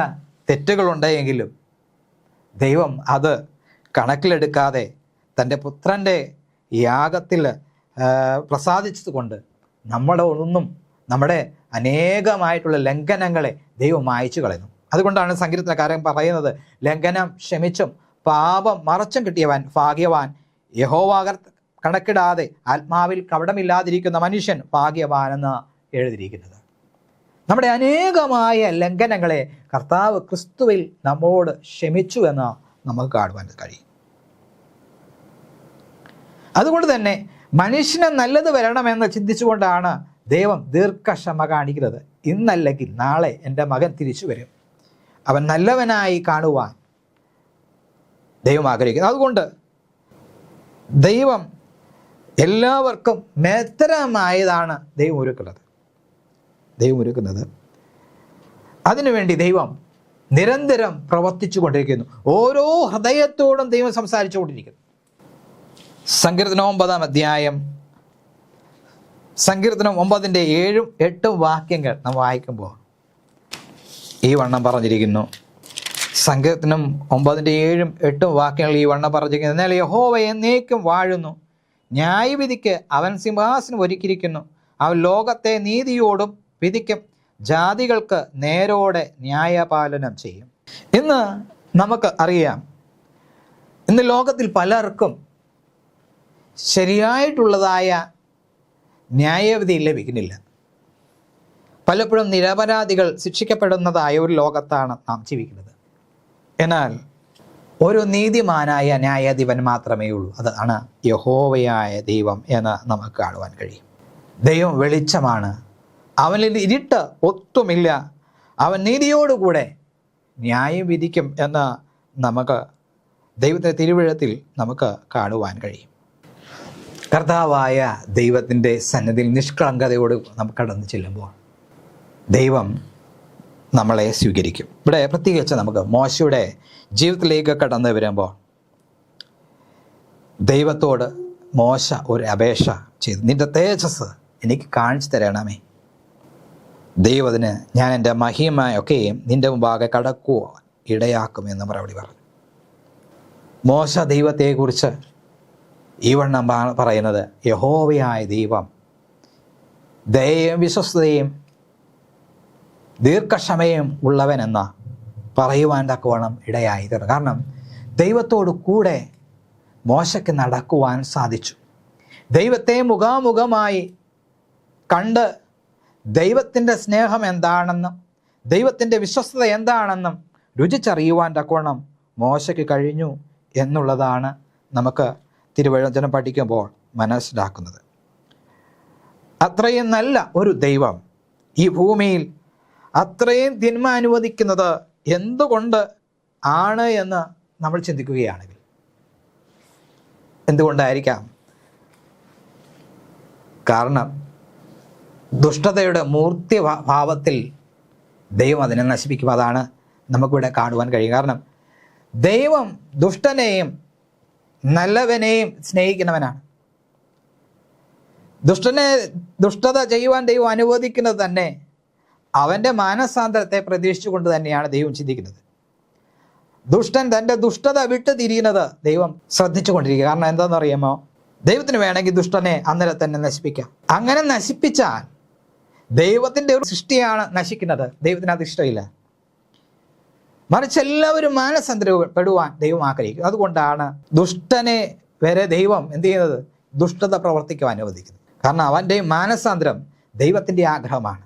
A: തെറ്റുകളുണ്ടെങ്കിലും ദൈവം അത് കണക്കിലെടുക്കാതെ തൻ്റെ പുത്രൻ്റെ യാഗത്തിൽ പ്രസാദിച്ചതുകൊണ്ട് നമ്മുടെ അനേകമായിട്ടുള്ള ലംഘനങ്ങളെ ദൈവം മായ്ച്ചു കളയുന്നു. അതുകൊണ്ടാണ് സങ്കീർത്തനക്കാരൻ പറയുന്നത്: ലംഘനം ക്ഷമിച്ചും പാപം മറച്ചും കിട്ടിയവൻ ഭാഗ്യവാൻ, യഹോവ കണക്കിടാതെ ആത്മാവിൽ കപടമില്ലാതിരിക്കുന്ന മനുഷ്യൻ ഭാഗ്യവാനെന്ന് എഴുതിയിരിക്കുന്നത്. നമ്മുടെ അനേകമായ ലംഘനങ്ങളെ കർത്താവ് ക്രിസ്തുവിൽ നമ്മോട് ക്ഷമിച്ചു എന്ന് നമുക്ക് കാണുവാൻ കഴിയും. അതുകൊണ്ട് തന്നെ മനുഷ്യന് നല്ലത് വരണമെന്ന് ചിന്തിച്ചുകൊണ്ടാണ് ദൈവം ദീർഘക്ഷമ കാണിക്കുന്നത്. ഇന്നല്ലെങ്കിൽ നാളെ എൻ്റെ മകൻ തിരിച്ചു വരും, അവൻ നല്ലവനായി കാണുവാൻ ദൈവം ആഗ്രഹിക്കുന്നു. അതുകൊണ്ട് ദൈവം എല്ലാവർക്കും മേത്തരമായതാണ് ദൈവം ഒരുക്കുന്നത്. അതിനുവേണ്ടി ദൈവം നിരന്തരം പ്രവർത്തിച്ചു കൊണ്ടിരിക്കുന്നു. ഓരോ ഹൃദയത്തോടും ദൈവം സംസാരിച്ചു കൊണ്ടിരിക്കുന്നു. സങ്കീർത്തനം 9-ാം അധ്യായം, സങ്കീർത്തനം 9-7-8 വാക്യങ്ങൾ നാം വായിക്കുമ്പോൾ ഈ വണ്ണം പറഞ്ഞിരിക്കുന്നു. സങ്കീർത്തനം 9-7-8 വാക്യങ്ങൾ ഈ വണ്ണം പറഞ്ഞിരിക്കുന്നു: എന്നാൽ യഹോവ എന്നേക്കും വാഴുന്നു, ന്യായവിധിക്ക് അവൻ സിംഹാസനം ഒരുക്കിയിരിക്കുന്നു. അവൻ ലോകത്തെ നീതിയോടും വിധിക്കും, ജാതികൾക്ക് നേരോടെ ന്യായപാലനം ചെയ്യും. ഇന്ന് നമുക്ക് അറിയാം, ഇന്ന് ലോകത്തിൽ പലർക്കും ശരിയായിട്ടുള്ളതായ ന്യായവിധി ലഭിക്കുന്നില്ല. പലപ്പോഴും നിരപരാധികൾ ശിക്ഷിക്കപ്പെടുന്നതായ ഒരു ലോകത്താണ് നാം ജീവിക്കുന്നത്. എന്നാൽ ഒരു നീതിമാനായ ന്യായാധിപൻ മാത്രമേ ഉള്ളൂ. അതാണ് യഹോവയായ ദൈവം എന്ന് നമുക്ക് കാണുവാൻ കഴിയും. ദൈവം വെളിച്ചമാണ്, അവനിൽ ഇരുട്ട് ഒട്ടുമില്ല, അവൻ നീതിയോടുകൂടെ ന്യായം വിധിക്കും എന്ന് നമുക്ക് ദൈവത്തിൻ്റെ തിരുവഴുത്തിൽ നമുക്ക് കാണുവാൻ കഴിയും. കർത്താവായ ദൈവത്തിൻ്റെ സന്നിധിയിൽ നിഷ്കളങ്കതയോട് നമുക്ക് കടന്നു ചെല്ലുമ്പോൾ ദൈവം നമ്മളെ സ്വീകരിക്കും. ഇവിടെ പ്രത്യേകിച്ച് നമുക്ക് മോശയുടെ ജീവിതത്തിലേക്ക് കടന്നു വരുമ്പോൾ ദൈവത്തോട് മോശ ഒരു അപേക്ഷ ചെയ്തു, നിന്റെ തേജസ് എനിക്ക് കാണിച്ചു തരണമേ. ദൈവത്തിന് ഞാൻ എൻ്റെ മഹിമയൊക്കെയും നിന്റെ മുമ്പാകെ കടക്കുവാൻ ഇടയാക്കുമെന്ന് മറുപടി പറഞ്ഞു. മോശ ദൈവത്തെക്കുറിച്ച് ഈ വണ്ണം പറയുന്നത്, യഹോവയായ ദൈവം ദയയും വിശ്വസ്തയും ദീർഘക്ഷമയും ഉള്ളവനെന്ന പറയുവാൻ തക്കവണ്ണം ഇടയായി തീർന്നു. കാരണം ദൈവത്തോടു കൂടെ മോശയ്ക്ക് നടക്കുവാൻ സാധിച്ചു. ദൈവത്തെ മുഖാമുഖമായി കണ്ട് ദൈവത്തിൻ്റെ സ്നേഹം എന്താണെന്നും ദൈവത്തിൻ്റെ വിശ്വസ്തത എന്താണെന്നും രുചിച്ചറിയുവാൻ തക്കവണ്ണം മോശയ്ക്ക് കഴിഞ്ഞു എന്നുള്ളതാണ് നമുക്ക് തിരുവചനം പഠിക്കുമ്പോൾ മനസ്സിലാക്കുന്നത്. അത്രയും നല്ല ഒരു ദൈവം ഈ ഭൂമിയിൽ അത്രയും തിന്മ അനുവദിക്കുന്നത് എന്തുകൊണ്ട് ആണ് എന്ന് നമ്മൾ ചിന്തിക്കുകയാണെങ്കിൽ എന്തുകൊണ്ടായിരിക്കാം? കാരണം ദുഷ്ടതയുടെ മൂർത്തി ഭാവത്തിൽ ദൈവം അതിനെ നശിപ്പിക്കും. അതാണ് നമുക്കിവിടെ കാണുവാൻ കഴിയും. കാരണം ദൈവം ദുഷ്ടനെയും നല്ലവനെയും സ്നേഹിക്കുന്നവനാണ്. ദുഷ്ടത ചെയ്യുവാൻ ദൈവം അനുവദിക്കുന്നത് തന്നെ അവൻ്റെ മാനസാന്തരത്തെ പ്രതീക്ഷിച്ചുകൊണ്ട് തന്നെയാണ് ദൈവം ചിന്തിക്കുന്നത്. ദുഷ്ടൻ തൻ്റെ ദുഷ്ടത വിട്ടു തിരിയുന്നത് ദൈവം ശ്രദ്ധിച്ചു കൊണ്ടിരിക്കുക. കാരണം എന്താണെന്ന് അറിയാമോ? ദൈവത്തിന് വേണമെങ്കിൽ ദുഷ്ടനെ അന്നേരം തന്നെ നശിപ്പിക്കാം. അങ്ങനെ നശിപ്പിച്ചാൽ ദൈവത്തിൻ്റെ ഒരു സൃഷ്ടിയാണ് നശിക്കുന്നത്. ദൈവത്തിന് അത് ഇഷ്ടമില്ല. മറിച്ച് എല്ലാവരും മാനസാന്തരപ്പെടുവാൻ ദൈവം ആഗ്രഹിക്കും. അതുകൊണ്ടാണ് ദുഷ്ടനെ വരെ ദൈവം എന്ത് ചെയ്യുന്നത്? ദുഷ്ടത പ്രവർത്തിക്കുവാൻ അനുവദിക്കുന്നത്. കാരണം അവൻ്റെ മാനസാന്തരം ദൈവത്തിൻ്റെ ആഗ്രഹമാണ്.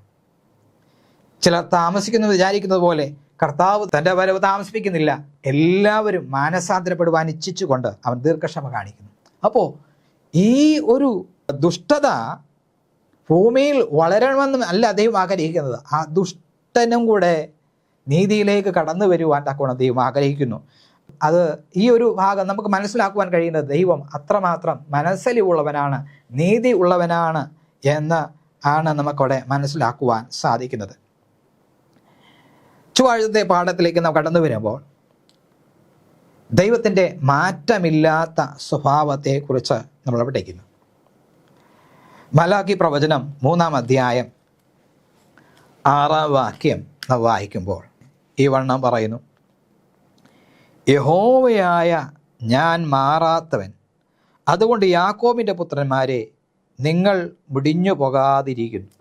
A: ചിലർ താമസിക്കുന്നത് വിചാരിക്കുന്നത് പോലെ കർത്താവ് തൻ്റെ വരവ് താമസിപ്പിക്കുന്നില്ല. എല്ലാവരും മാനസാന്തരപ്പെടുവാൻ ഇച്ഛിച്ചുകൊണ്ട് അവൻ ദീർഘക്ഷമ കാണിക്കുന്നു. അപ്പോൾ ഈ ഒരു ദുഷ്ടത ഭൂമിയിൽ വളരണമെന്നും അല്ല ദൈവം ആഗ്രഹിക്കുന്നത്. ആ ദുഷ്ടനും കൂടെ നീതിയിലേക്ക് കടന്നു വരുവാൻ തക്കവണ്ണം ദൈവം ആഗ്രഹിക്കുന്നു. അത് ഈ ഒരു ഭാഗം നമുക്ക് മനസ്സിലാക്കുവാൻ കഴിയുന്നത് ദൈവം അത്രമാത്രം മനസ്സലിവുള്ളവനാണ്, നീതി ഉള്ളവനാണ് എന്ന് ആണ് നമുക്കവിടെ മനസ്സിലാക്കുവാൻ സാധിക്കുന്നത്. ചൊവ്വാഴ്ചത്തെ പാഠത്തിലേക്ക് നാം കടന്നു വരുമ്പോൾ ദൈവത്തിൻ്റെ മാറ്റമില്ലാത്ത സ്വഭാവത്തെക്കുറിച്ച് നമ്മൾ പഠിക്കുന്നു. മലാക്കി പ്രവചനം 3-ാം അധ്യായം 6-ാം വാക്യം നാം വായിക്കുമ്പോൾ ഈ വണ്ണം പറയുന്നു, യഹോവയായ ഞാൻ മാറാത്തവൻ, അതുകൊണ്ട് യാക്കോബിൻ്റെ പുത്രന്മാരെ നിങ്ങൾ മുടിഞ്ഞു പോകാതിരിക്കുന്നു.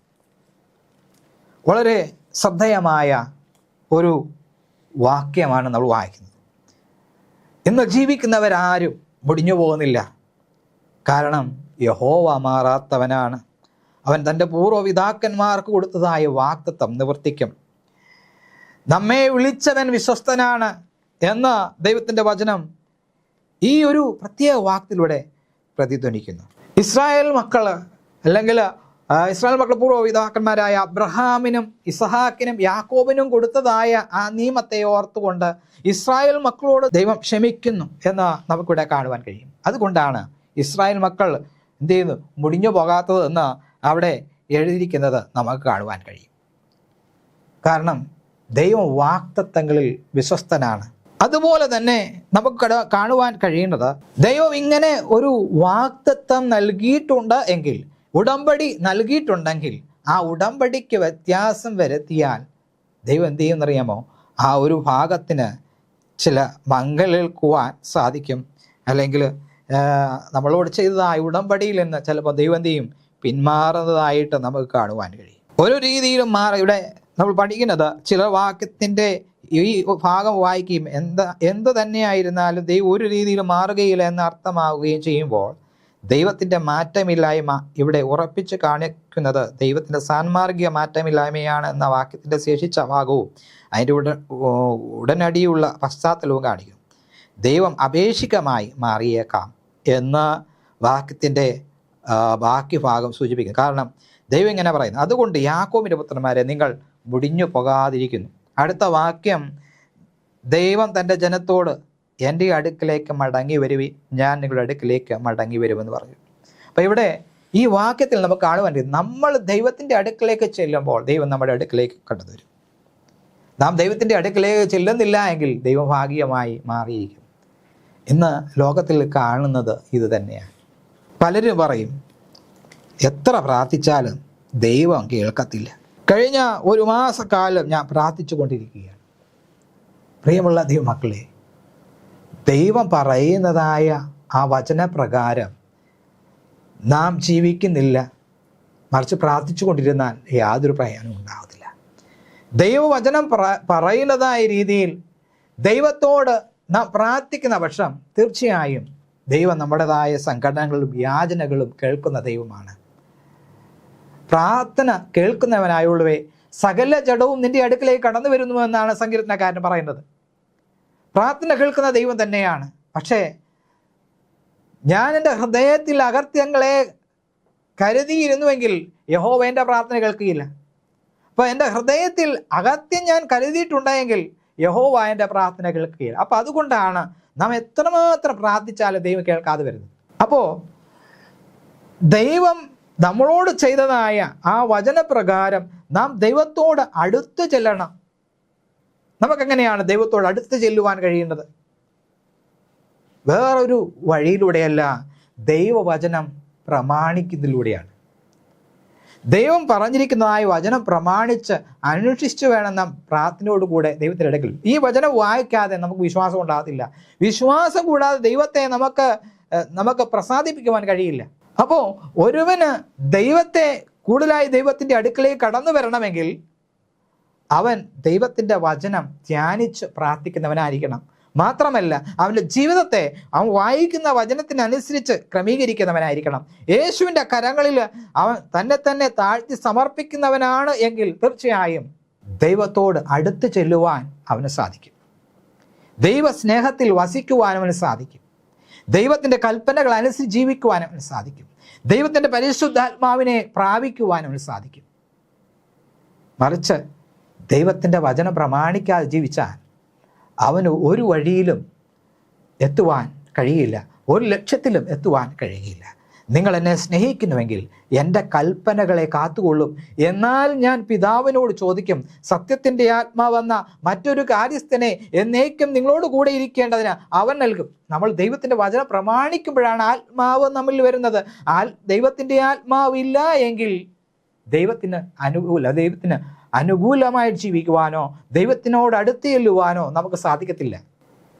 A: വളരെ ശ്രദ്ധേയമായ ഒരു വാക്യമാണ് നമ്മൾ വായിക്കുന്നത്. ഇന്ന് ജീവിക്കുന്നവരാരും മുടിഞ്ഞു പോകുന്നില്ല. കാരണം യഹോവ മാറാത്തവനാണ്. അവൻ തൻ്റെ പൂർവ്വപിതാക്കന്മാർക്ക് കൊടുത്തതായ വാഗ്ദത്തം നിവർത്തിക്കും. നമ്മെ വിളിച്ചവൻ വിശ്വസ്തനാണ് എന്ന ദൈവത്തിൻ്റെ വചനം ഈ ഒരു പ്രത്യേക വാക്യത്തിലൂടെ പ്രതിധ്വനിക്കുന്നു. ഇസ്രായേൽ മക്കൾ അല്ലെങ്കിൽ ഇസ്രായേൽ മക്കൾ പൂർവ്വപിതാക്കന്മാരായ അബ്രഹാമിനും ഇസഹാക്കിനും യാക്കോബിനും കൊടുത്തതായ ആ നിയമത്തെ ഓർത്തുകൊണ്ട് ഇസ്രായേൽ മക്കളോട് ദൈവം ക്ഷമിക്കുന്നു എന്ന് നമുക്കിവിടെ കാണുവാൻ കഴിയും. അതുകൊണ്ടാണ് ഇസ്രായേൽ മക്കൾ എന്ത് ചെയ്യുന്നു? മുടിഞ്ഞു പോകാത്തത് എന്ന് അവിടെ എഴുതിയിരിക്കുന്നത് നമുക്ക് കാണുവാൻ കഴിയും. കാരണം ദൈവം വാഗ്ദത്തങ്ങളിൽ വിശ്വസ്തനാണ്. അതുപോലെ തന്നെ നമുക്ക് കാണുവാൻ കഴിയുന്നത് ദൈവം ഇങ്ങനെ ഒരു വാഗ്ദത്തം നൽകിയിട്ടുണ്ട് എങ്കിൽ, ഉടമ്പടി നൽകിയിട്ടുണ്ടെങ്കിൽ ആ ഉടമ്പടിക്ക് വ്യത്യാസം വരുത്തിയാൽ ദൈവം എന്ത് ചെയ്യുമെന്നറിയാമോ? ആ ഒരു ഭാഗത്തിന് ചില മങ്ങലേൽക്കുവാൻ സാധിക്കും. അല്ലെങ്കിൽ നമ്മളോട് ചെയ്തതായ ഉടമ്പടിയിൽ നിന്ന് ചിലപ്പോൾ ദൈവം എന്ത് ചെയ്യും? പിന്മാറുന്നതായിട്ട് നമുക്ക് കാണുവാൻ കഴിയും. ഒരു രീതിയിലും ഇവിടെ നമ്മൾ പഠിക്കുന്നത് ചില വാക്യത്തിൻ്റെ ഈ ഭാഗം വായിക്കുകയും എന്ത് തന്നെയായിരുന്നാലും ദൈവം ഒരു രീതിയിൽ മാറുകയില്ല എന്ന് അർത്ഥമാവുകയും ചെയ്യുമ്പോൾ ദൈവത്തിൻ്റെ മാറ്റമില്ലായ്മ ഇവിടെ ഉറപ്പിച്ച് കാണിക്കുന്നത് ദൈവത്തിൻ്റെ സാൻമാർഗിക മാറ്റമില്ലായ്മയാണ് എന്ന വാക്യത്തിൻ്റെ ശേഷിച്ച ഭാഗവും അതിൻ്റെ ഉടനടിയുള്ള പശ്ചാത്തലവും കാണിക്കും. ദൈവം അപേക്ഷികമായി മാറിയേക്കാം എന്ന് വാക്യത്തിൻ്റെ ബാക്കി ഭാഗം സൂചിപ്പിക്കുന്നു. കാരണം ദൈവം ഇങ്ങനെ പറയുന്നു, അതുകൊണ്ട് യാക്കോബിൻ്റെ പുത്രന്മാരെ നിങ്ങൾ മുടിഞ്ഞു പോകാതിരിക്കുന്നു. അടുത്ത വാക്യം, ദൈവം തൻ്റെ ജനത്തോട് എൻ്റെ അടുക്കിലേക്ക് മടങ്ങി വരുവി, ഞാൻ നിങ്ങളുടെ അടുക്കിലേക്ക് മടങ്ങി വരുമെന്ന് പറഞ്ഞു. അപ്പം ഇവിടെ ഈ വാക്യത്തിൽ നമുക്ക് കാണുവാൻ കഴിയും, നമ്മൾ ദൈവത്തിൻ്റെ അടുക്കിലേക്ക് ചെല്ലുമ്പോൾ ദൈവം നമ്മുടെ അടുക്കിലേക്ക് കടന്നു വരും. നാം ദൈവത്തിൻ്റെ അടുക്കിലേക്ക് ചെല്ലുന്നില്ല എങ്കിൽ ദൈവം ഭാഗികമായി മാറിയിരിക്കും. ഇന്ന് ലോകത്തിൽ കാണുന്നത് ഇത് തന്നെയാണ്. പലരും പറയും, എത്ര പ്രാർത്ഥിച്ചാലും ദൈവം കേൾക്കത്തില്ല. കഴിഞ്ഞ ഒരു മാസക്കാലം ഞാൻ പ്രാർത്ഥിച്ചു കൊണ്ടിരിക്കുകയാണ്. പ്രിയമുള്ള ദൈവമക്കളെ, ദൈവം പറയുന്നതായ ആ വചനപ്രകാരം നാം ജീവിക്കുന്നില്ല, മറിച്ച് പ്രാർത്ഥിച്ചു കൊണ്ടിരുന്നാൽ യാതൊരു പ്രയോജനവും ഉണ്ടാകത്തില്ല. ദൈവവചനം പറയുന്നതായ രീതിയിൽ ദൈവത്തോട് നാം പ്രാർത്ഥിക്കുന്ന പക്ഷം തീർച്ചയായും ദൈവം നമ്മുടേതായ സങ്കടങ്ങളും യാചനകളും കേൾക്കുന്ന ദൈവമാണ്. പ്രാർത്ഥന കേൾക്കുന്നവനായുള്ളവേ, സകല ജഡവും നിന്റെ അടുക്കിലേക്ക് കടന്നു വരുന്നു എന്നാണ് സങ്കീർത്തനക്കാരൻ പറയുന്നത്. പ്രാർത്ഥന കേൾക്കുന്ന ദൈവം തന്നെയാണ്. പക്ഷേ ഞാൻ എൻ്റെ ഹൃദയത്തിൽ അകൃത്യങ്ങളെ കരുതിയിരുന്നുവെങ്കിൽ യഹോവ എൻ്റെ പ്രാർത്ഥന കേൾക്കുകയില്ല. അപ്പോൾ എൻ്റെ ഹൃദയത്തിൽ അകത്യം ഞാൻ കരുതിയിട്ടുണ്ടെങ്കിൽ യഹോവ എൻ്റെ പ്രാർത്ഥന കേൾക്കുകയില്ല. അപ്പോൾ അതുകൊണ്ടാണ് നാം എത്രമാത്രം പ്രാർത്ഥിച്ചാലും ദൈവം കേൾക്കാതെ വരുന്നത്. അപ്പോൾ ദൈവം നമ്മളോട് ചെയ്തതായ ആ വചനപ്രകാരം നാം ദൈവത്തോട് അടുത്ത് ചെല്ലണം. നമുക്കെങ്ങനെയാണ് ദൈവത്തോട് അടുത്ത് ചെല്ലുവാൻ കഴിയുന്നത്? വേറൊരു വഴിയിലൂടെയല്ല, ദൈവവചനം പ്രമാണിക്കുന്നതിലൂടെയാണ്. ദൈവം പറഞ്ഞിരിക്കുന്നതായ വചനം പ്രമാണിച്ച് അനുഷ്ഠിച്ചു വേണം നാം പ്രാർത്ഥനയോടുകൂടെ ദൈവത്തിൻ്റെ അടുക്കൽ. ഈ വചനം വായിക്കാതെ നമുക്ക് വിശ്വാസം ഉണ്ടാകത്തില്ല. വിശ്വാസം കൂടാതെ ദൈവത്തെ നമുക്ക് പ്രസാദിപ്പിക്കുവാൻ കഴിയില്ല. അപ്പോൾ ഒരുവന് ദൈവത്തെ കൂടുതലായി ദൈവത്തിൻ്റെ അടുക്കലേക്ക് കടന്നു വരണമെങ്കിൽ അവൻ ദൈവത്തിൻ്റെ വചനം ധ്യാനിച്ച് പ്രാർത്ഥിക്കുന്നവനായിരിക്കണം. മാത്രമല്ല അവൻ്റെ ജീവിതത്തെ അവൻ വായിക്കുന്ന വചനത്തിനനുസരിച്ച് ക്രമീകരിക്കുന്നവനായിരിക്കണം. യേശുവിൻ്റെ കരങ്ങളിൽ അവൻ തന്നെ താഴ്ത്തി സമർപ്പിക്കുന്നവനാണ് എങ്കിൽ തീർച്ചയായും ദൈവത്തോട് അടുത്ത് ചെല്ലുവാൻ അവന് സാധിക്കും. ദൈവസ്നേഹത്തിൽ വസിക്കുവാൻ അവന് സാധിക്കും. ദൈവത്തിൻ്റെ കൽപ്പനകൾ അനുസരിച്ച് ജീവിക്കുവാൻ അവന് സാധിക്കും. ദൈവത്തിൻ്റെ പരിശുദ്ധാത്മാവിനെ പ്രാപിക്കുവാൻ അവന് സാധിക്കും. മറിച്ച് ദൈവത്തിൻ്റെ വചനം പ്രമാണിക്കാതെ ജീവിച്ചാൽ അവന് ഒരു വഴിയിലും എത്തുവാൻ കഴിയില്ല, ഒരു ലക്ഷ്യത്തിലും എത്തുവാൻ കഴിയില്ല. നിങ്ങൾ എന്നെ സ്നേഹിക്കുന്നുവെങ്കിൽ എൻ്റെ കൽപ്പനകളെ കാത്തുകൊള്ളും, എന്നാൽ ഞാൻ പിതാവിനോട് ചോദിക്കും, സത്യത്തിൻ്റെ ആത്മാവെന്ന മറ്റൊരു കാര്യസ്ഥനെ എന്നേക്കും നിങ്ങളോട് കൂടെ ഇരിക്കേണ്ടതിന് അവൻ നൽകും. നമ്മൾ ദൈവത്തിൻ്റെ വചനം പ്രമാണിക്കുമ്പോഴാണ് ആത്മാവ് നമ്മിൽ വരുന്നത്. ദൈവത്തിൻ്റെ ആത്മാവില്ല എങ്കിൽ ദൈവത്തിന് അനുകൂലമായി ജീവിക്കുവാനോ ദൈവത്തിനോട് അടുത്ത് ചെല്ലുവാനോ നമുക്ക് സാധിക്കത്തില്ല.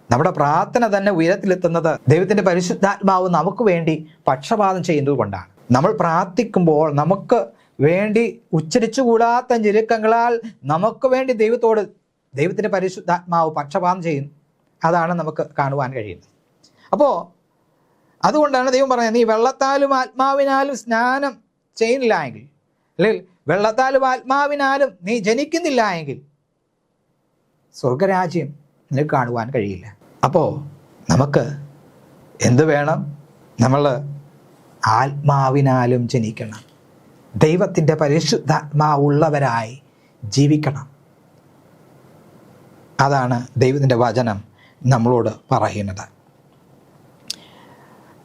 A: നമ്മുടെ പ്രാർത്ഥന തന്നെ ഉയരത്തിലെത്തുന്നത് ദൈവത്തിൻ്റെ പരിശുദ്ധാത്മാവ് നമുക്ക് വേണ്ടി പക്ഷപാതം ചെയ്യുന്നത് കൊണ്ടാണ്. നമ്മൾ പ്രാർത്ഥിക്കുമ്പോൾ നമുക്ക് വേണ്ടി ഉച്ചരിച്ചുകൂടാത്ത ഞെരുക്കങ്ങളാൽ നമുക്ക് വേണ്ടി ദൈവത്തിൻ്റെ പരിശുദ്ധാത്മാവ് പക്ഷപാതം ചെയ്യുന്നു. അതാണ് നമുക്ക് കാണുവാൻ കഴിയുന്നത്. അപ്പോൾ അതുകൊണ്ടാണ് ദൈവം പറയുന്നത്, നീ വെള്ളത്താലും ആത്മാവിനാലും സ്നാനം ചെയ്യുന്നില്ല എങ്കിൽ, അല്ലെങ്കിൽ വെള്ളത്താലും ആത്മാവിനാലും നീ ജനിക്കുന്നില്ല എങ്കിൽ സ്വർഗരാജ്യം നിനക്ക് കാണുവാൻ കഴിയില്ല. അപ്പോൾ നമുക്ക് എന്ത് വേണം? നമ്മൾ ആത്മാവിനാലും ജനിക്കണം. ദൈവത്തിൻ്റെ പരിശുദ്ധാത്മാവുള്ളവരായി ജീവിക്കണം. അതാണ് ദൈവത്തിൻ്റെ വചനം നമ്മളോട് പറയുന്നത്.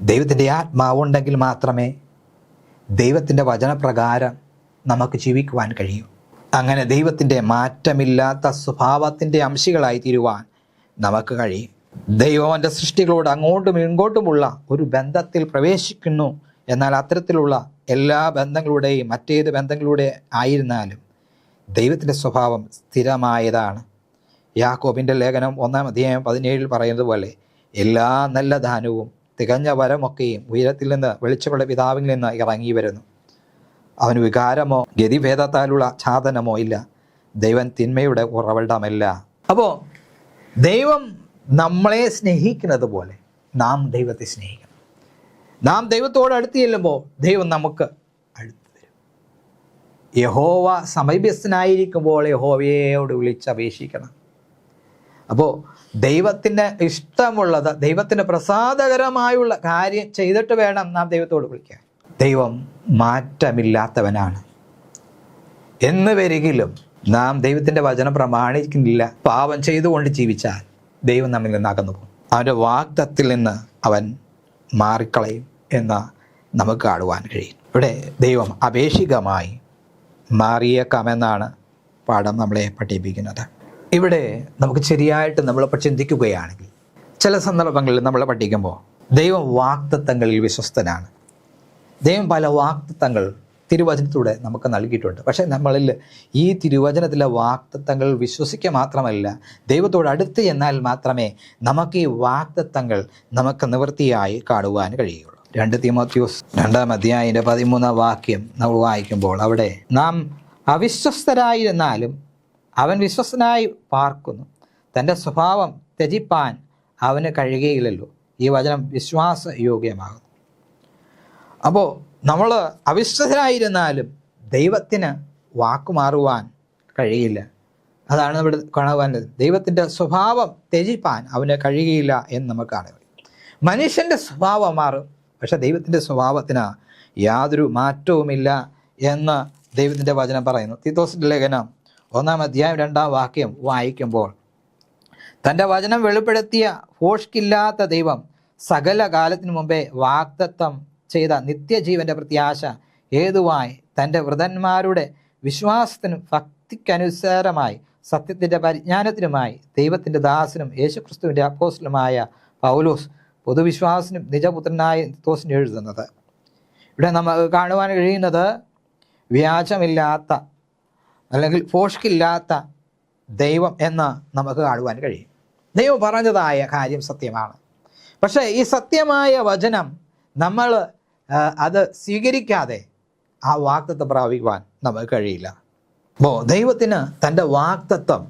A: ദൈവത്തിൻ്റെ ആത്മാവുണ്ടെങ്കിൽ മാത്രമേ ദൈവത്തിൻ്റെ വചനപ്രകാരം നമുക്ക് ജീവിക്കുവാൻ കഴിയും. അങ്ങനെ ദൈവത്തിൻ്റെ മാറ്റമില്ലാത്ത സ്വഭാവത്തിൻ്റെ അംശികളായി തീരുവാൻ നമുക്ക് കഴിയും. ദൈവം എൻ്റെ സൃഷ്ടികളോട് അങ്ങോട്ടും ഇങ്ങോട്ടുമുള്ള ഒരു ബന്ധത്തിൽ പ്രവേശിക്കുന്നു. എന്നാൽ അത്തരത്തിലുള്ള എല്ലാ ബന്ധങ്ങളുടെയും മറ്റേത് ബന്ധങ്ങളുടെ ആയിരുന്നാലും ദൈവത്തിൻ്റെ സ്വഭാവം സ്ഥിരമായതാണ്. യാക്കോബിൻ്റെ ലേഖനം 1:17 പറയുന്നത് പോലെ, എല്ലാ നല്ല ദാനവും തികഞ്ഞ വരമൊക്കെയും ഉയരത്തിൽ നിന്ന് വെളിച്ചമുള്ള പിതാവിൽ നിന്ന് ഇറങ്ങി വരുന്നു. അവന് വികാരമോ ഗതിഭേദത്താലുള്ള ഛാദനമോ ഇല്ല. ദൈവം തിന്മയുടെ ഉറവിടമല്ല. അപ്പോൾ ദൈവം നമ്മളെ സ്നേഹിക്കുന്നത് പോലെ നാം ദൈവത്തെ സ്നേഹിക്കണം. നാം ദൈവത്തോട് അടുത്ത് ചെല്ലുമ്പോൾ ദൈവം നമുക്ക് അടുത്ത് വരും. യഹോവ സമീപസ്ഥനായിരിക്കുമ്പോൾ യഹോവയോട് വിളിച്ചപേക്ഷിക്കണം. അപ്പോൾ ദൈവത്തിന് ഇഷ്ടമുള്ളത്, ദൈവത്തിന് പ്രസാദകരമായുള്ള കാര്യം ചെയ്തിട്ട് വേണം നാം ദൈവത്തോട് വിളിക്കാൻ. ദൈവം മാറ്റമില്ലാത്തവനാണ്. എന്ന് വരികിലും നാം ദൈവത്തിൻ്റെ വചനം പ്രമാണിക്കുന്നില്ല, പാപം ചെയ്തുകൊണ്ട് ജീവിച്ചാൽ ദൈവം നമ്മിൽ നിന്ന് അകന്നു പോകും. അവൻ്റെ വാഗ്ദത്തിൽ നിന്ന് അവൻ മാറിക്കളയും എന്ന് നമുക്ക് കാണുവാൻ കഴിയും. ഇവിടെ ദൈവം അപേക്ഷികമായി മാറിയേക്കാമെന്നാണ് പാഠം നമ്മളെ പഠിപ്പിക്കുന്നത്. ഇവിടെ നമുക്ക് ശരിയായിട്ട് നമ്മളിപ്പോൾ ചിന്തിക്കുകയാണെങ്കിൽ ചില സന്ദർഭങ്ങളിൽ നമ്മൾ പഠിക്കുമ്പോൾ ദൈവം വാഗ്ദത്തങ്ങളിൽ വിശ്വസ്തനാണ്. ദൈവം പല വാഗ്ദത്തങ്ങൾ തിരുവചനത്തിലൂടെ നമുക്ക് നൽകിയിട്ടുണ്ട്. പക്ഷേ നമ്മളിൽ ഈ തിരുവചനത്തിലെ വാഗ്ദത്തങ്ങൾ വിശ്വസിക്കുക മാത്രമല്ല, ദൈവത്തോട് അടുത്ത് ചെന്നാൽ മാത്രമേ നമുക്ക് ഈ വാഗ്ദത്തങ്ങൾ നമുക്ക് നിവൃത്തിയായി കാണുവാൻ കഴിയുള്ളൂ. 2 തീമോഥെയോസ് 2-ാം അധ്യായത്തിൻ്റെ 13-ാം വാക്യം നമ്മൾ വായിക്കുമ്പോൾ അവിടെ നാം അവിശ്വസ്തരായിരുന്നാലും അവൻ വിശ്വസ്തനായി പാർക്കുന്നു, തൻ്റെ സ്വഭാവം ത്യജിപ്പാൻ അവന് കഴിയുകയില്ലല്ലോ. ഈ വചനം വിശ്വാസയോഗ്യമാകുന്നു. അപ്പോൾ നമ്മൾ അവിശ്വസ്തരായിരുന്നാലും ദൈവത്തിന് വാക്കുമാറുവാൻ കഴിയില്ല. അതാണ് ഇവിടെ കാണുവാൻ. ദൈവത്തിൻ്റെ സ്വഭാവം ത്യജിപ്പാൻ അവന് കഴിയുകയില്ല എന്ന് നമുക്ക് കാണുക. മനുഷ്യൻ്റെ സ്വഭാവം മാറും, പക്ഷെ ദൈവത്തിൻ്റെ സ്വഭാവത്തിന് യാതൊരു മാറ്റവുമില്ല എന്ന് ദൈവത്തിൻ്റെ വചനം പറയുന്നു. തീത്തോസിൻ്റെ ലേഖനം 1-ാം അധ്യായം 2-ാം വാക്യം വായിക്കുമ്പോൾ തൻ്റെ വചനം വെളിപ്പെടുത്തിയ ഭോഷ്കില്ലാത്ത ദൈവം സകല കാലത്തിനു മുമ്പേ വാഗ്ദത്തം ചെയ്ത നിത്യജീവൻ്റെ പ്രത്യാശ ഹേതുവായി തൻ്റെ വൃതന്മാരുടെ വിശ്വാസത്തിനും ഭക്തിക്കനുസാരമായി സത്യത്തിൻ്റെ പരിജ്ഞാനത്തിനുമായി ദൈവത്തിൻ്റെ ദാസനും യേശുക്രിസ്തുവിൻ്റെ അപ്പോസ്തലനുമായ പൗലോസ് പൊതുവിശ്വാസനും നിജപുത്രനായ തീത്തോസിന് എഴുതുന്നത്. ഇവിടെ നമുക്ക് കാണുവാൻ കഴിയുന്നത് വ്യാജമില്ലാത്ത അല്ലെങ്കിൽ ഭോഷ്കില്ലാത്ത ദൈവം എന്ന് നമുക്ക് കാണുവാൻ കഴിയും. ദൈവം പറഞ്ഞതായ കാര്യം സത്യമാണ്. പക്ഷേ ഈ സത്യമായ വചനം നമ്മൾ അത് സ്വീകരിക്കാതെ ആ വാഗ്ദത്തം പ്രാപിക്കുവാൻ നമുക്ക് കഴിയില്ല. അപ്പോൾ ദൈവത്തിന് തൻ്റെ വാഗ്ദത്തം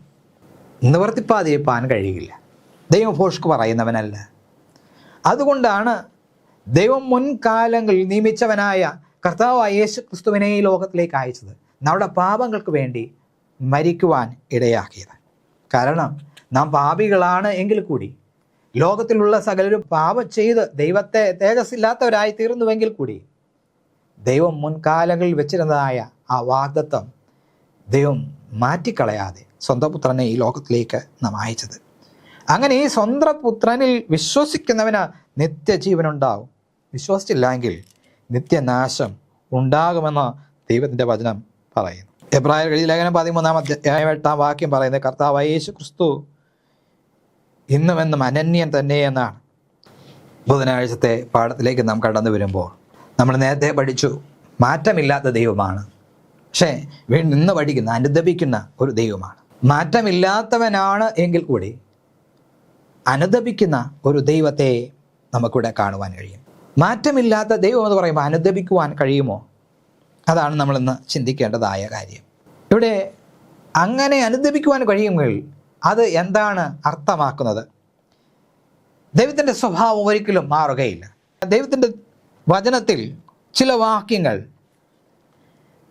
A: നിവർത്തിപ്പാതിരിപ്പാൻ കഴിയില്ല. ദൈവം ഭോഷ്ക് പറയുന്നവനല്ല. അതുകൊണ്ടാണ് ദൈവം മുൻകാലങ്ങളിൽ നിയമിച്ചവനായ കർത്താവായ യേശുക്രിസ്തുവിനെ ഈ ലോകത്തിലേക്ക് അയച്ചത്, നമ്മുടെ പാപങ്ങൾക്ക് വേണ്ടി മരിക്കുവാൻ ഇടയാക്കിയത്. കാരണം നാം പാപികളാണ് എങ്കിൽ കൂടി, ലോകത്തിലുള്ള സകലരും പാപം ചെയ്ത് ദൈവത്തെ തേജസ്സില്ലാത്തവരായി തീർന്നുവെങ്കിൽ കൂടി, ദൈവം മുൻകാലങ്ങളിൽ വെച്ചിരുന്നതായ ആ വാഗ്ദത്തം ദൈവം മാറ്റിക്കളയാതെ സ്വന്തം പുത്രനെ ഈ ലോകത്തിലേക്ക് നാം അയച്ചത്. അങ്ങനെ ഈ സ്വന്തം പുത്രനിൽ വിശ്വസിക്കുന്നവന് നിത്യജീവനുണ്ടാവും. വിശ്വസിച്ചില്ലെങ്കിൽ നിത്യനാശം ഉണ്ടാകുമെന്ന് ദൈവത്തിൻ്റെ വചനം പറയുന്നു. എബ്രായർ എഴുതിയ ലേഖനം 13-ാം അധ്യായം 8-ാം വാക്യം പറയുന്നത് കർത്താവായ യേശു ക്രിസ്തു ഇന്നുമെന്നും അനന്യൻ തന്നെ എന്നാണ്. ബുധനാഴ്ചത്തെ പാഠത്തിലേക്ക് നാം കടന്നു വരുമ്പോൾ നമ്മൾ നേരത്തെ പഠിച്ചു, മാറ്റമില്ലാത്ത ദൈവമാണ്. പക്ഷേ വീണ്ടും ഇന്ന് പഠിക്കുന്ന അനുദപിക്കുന്ന ഒരു ദൈവമാണ്. മാറ്റമില്ലാത്തവനാണ് എങ്കിൽ കൂടി അനുദപിക്കുന്ന ഒരു ദൈവത്തെ നമുക്കിവിടെ കാണുവാൻ കഴിയും. മാറ്റമില്ലാത്ത ദൈവം എന്ന് പറയുമ്പോൾ അനുദപിക്കുവാൻ കഴിയുമോ? അതാണ് നമ്മളിന്ന് ചിന്തിക്കേണ്ടതായ കാര്യം. ഇവിടെ അങ്ങനെ അനുദപിക്കുവാൻ കഴിയുമെങ്കിൽ അത് എന്താണ് അർത്ഥമാക്കുന്നത്? ദൈവത്തിൻ്റെ സ്വഭാവം ഒരിക്കലും മാറുകയില്ല. ദൈവത്തിൻ്റെ വചനത്തിൽ ചില വാക്യങ്ങൾ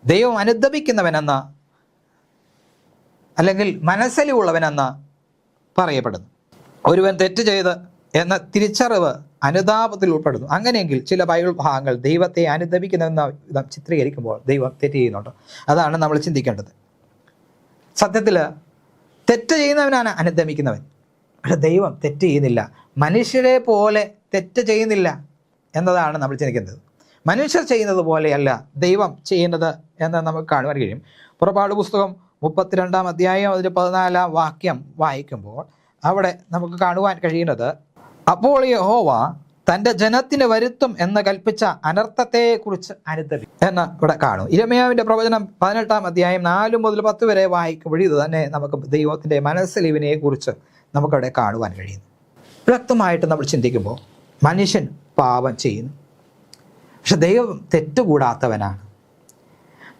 A: ദൈവം അനുദപിക്കുന്നവനെന്ന് അല്ലെങ്കിൽ മനസ്സലിവുള്ളവനെന്ന് പറയപ്പെടുന്നു. ഒരുവൻ തെറ്റ് ചെയ്ത് എന്ന തിരിച്ചറിവ് അനുതാപത്തിൽ ഉൾപ്പെടുന്നു. അങ്ങനെയെങ്കിൽ ചില ബൈബിൾ ഭാഗങ്ങൾ ദൈവത്തെ അനുദപിക്കുന്നതെന്ന വിധം ചിത്രീകരിക്കുമ്പോൾ ദൈവം തെറ്റ് ചെയ്യുന്നുണ്ട്. അതാണ് നമ്മൾ ചിന്തിക്കേണ്ടത്. സത്യത്തിൽ തെറ്റ് ചെയ്യുന്നവനാണ് അനുദമിക്കുന്നവൻ. പക്ഷെ ദൈവം തെറ്റ് ചെയ്യുന്നില്ല, മനുഷ്യരെ പോലെ തെറ്റ് ചെയ്യുന്നില്ല എന്നതാണ് നമ്മൾ ചിന്തിക്കുന്നത്. മനുഷ്യർ ചെയ്യുന്നത് പോലെയല്ല ദൈവം ചെയ്യുന്നത് എന്ന് നമുക്ക് കാണുവാൻ കഴിയും. പുറപ്പാട് പുസ്തകം 32-ാം അധ്യായം അതിൻ്റെ 14-ാം വാക്യം വായിക്കുമ്പോൾ അവിടെ നമുക്ക് കാണുവാൻ കഴിയുന്നത്, അപ്പോൾ യഹോവ തൻ്റെ ജനത്തിന് വരുത്തും എന്ന് കൽപ്പിച്ച അനർത്ഥത്തെക്കുറിച്ച് അനുദപിക്കും എന്ന് ഇവിടെ കാണും. ഇരമ്യാവിൻ്റെ പ്രവചനം 18-ാം അധ്യായം 4 മുതൽ 10 വരെ വായിക്കുമ്പോൾ ഇത് തന്നെ നമുക്ക് ദൈവത്തിൻ്റെ മനസ്സലിവിനെ കുറിച്ച് നമുക്കവിടെ കാണുവാൻ കഴിയുന്നു. വ്യക്തമായിട്ട് നമ്മൾ ചിന്തിക്കുമ്പോൾ മനുഷ്യൻ പാപം ചെയ്യുന്നു, പക്ഷെ ദൈവം തെറ്റുകൂടാത്തവനാണ്.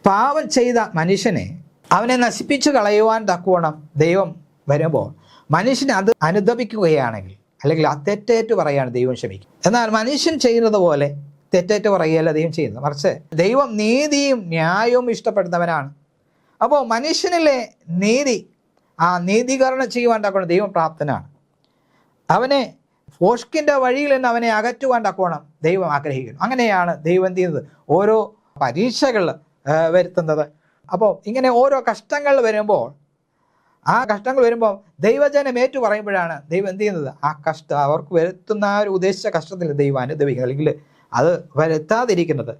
A: പാപം ചെയ്ത മനുഷ്യനെ അവനെ നശിപ്പിച്ചു കളയുവാൻ തക്കവണ്ണം ദൈവം വരുമ്പോൾ മനുഷ്യനെ അത് അനുദപിക്കുകയാണെങ്കിൽ അല്ലെങ്കിൽ ആ തെറ്റേറ്റ് പറയുകയാണ് ദൈവം ക്ഷമിക്കും. എന്നാൽ മനുഷ്യൻ ചെയ്യുന്നത് പോലെ തെറ്റേറ്റ് പറയുകയല്ല ദൈവം ചെയ്യുന്നത്, മറിച്ച് ദൈവം നീതിയും ന്യായവും ഇഷ്ടപ്പെടുന്നവനാണ്. അപ്പോൾ മനുഷ്യനിലെ നീതി ആ നീതീകരണം ചെയ്യുവാൻ തക്കോണം ദൈവം പ്രാപ്തനാണ്. അവനെ ഫോഷ്കിൻ്റെ വഴിയിൽ നിന്ന് അവനെ അകറ്റുവാൻ തക്കോണം ദൈവം ആഗ്രഹിക്കുന്നു. അങ്ങനെയാണ് ദൈവം എന്ത് ചെയ്യുന്നത്? ഓരോ പരീക്ഷകൾ വരുത്തുന്നത്. അപ്പോൾ ഇങ്ങനെ ഓരോ കഷ്ടങ്ങൾ വരുമ്പോൾ, ആ കഷ്ടങ്ങൾ വരുമ്പോൾ ദൈവജനം ഏറ്റു പറയുമ്പോഴാണ് ദൈവം എന്ത് ചെയ്യുന്നത്? ആ കഷ്ടം അവർക്ക് വരുത്തുന്ന ആ ഒരു ഉദ്ദേശിച്ച കഷ്ടത്തിൽ ദൈവം അനുഭവിക്കുന്നത്, അല്ലെങ്കിൽ അത് വരുത്താതിരിക്കുന്നത്.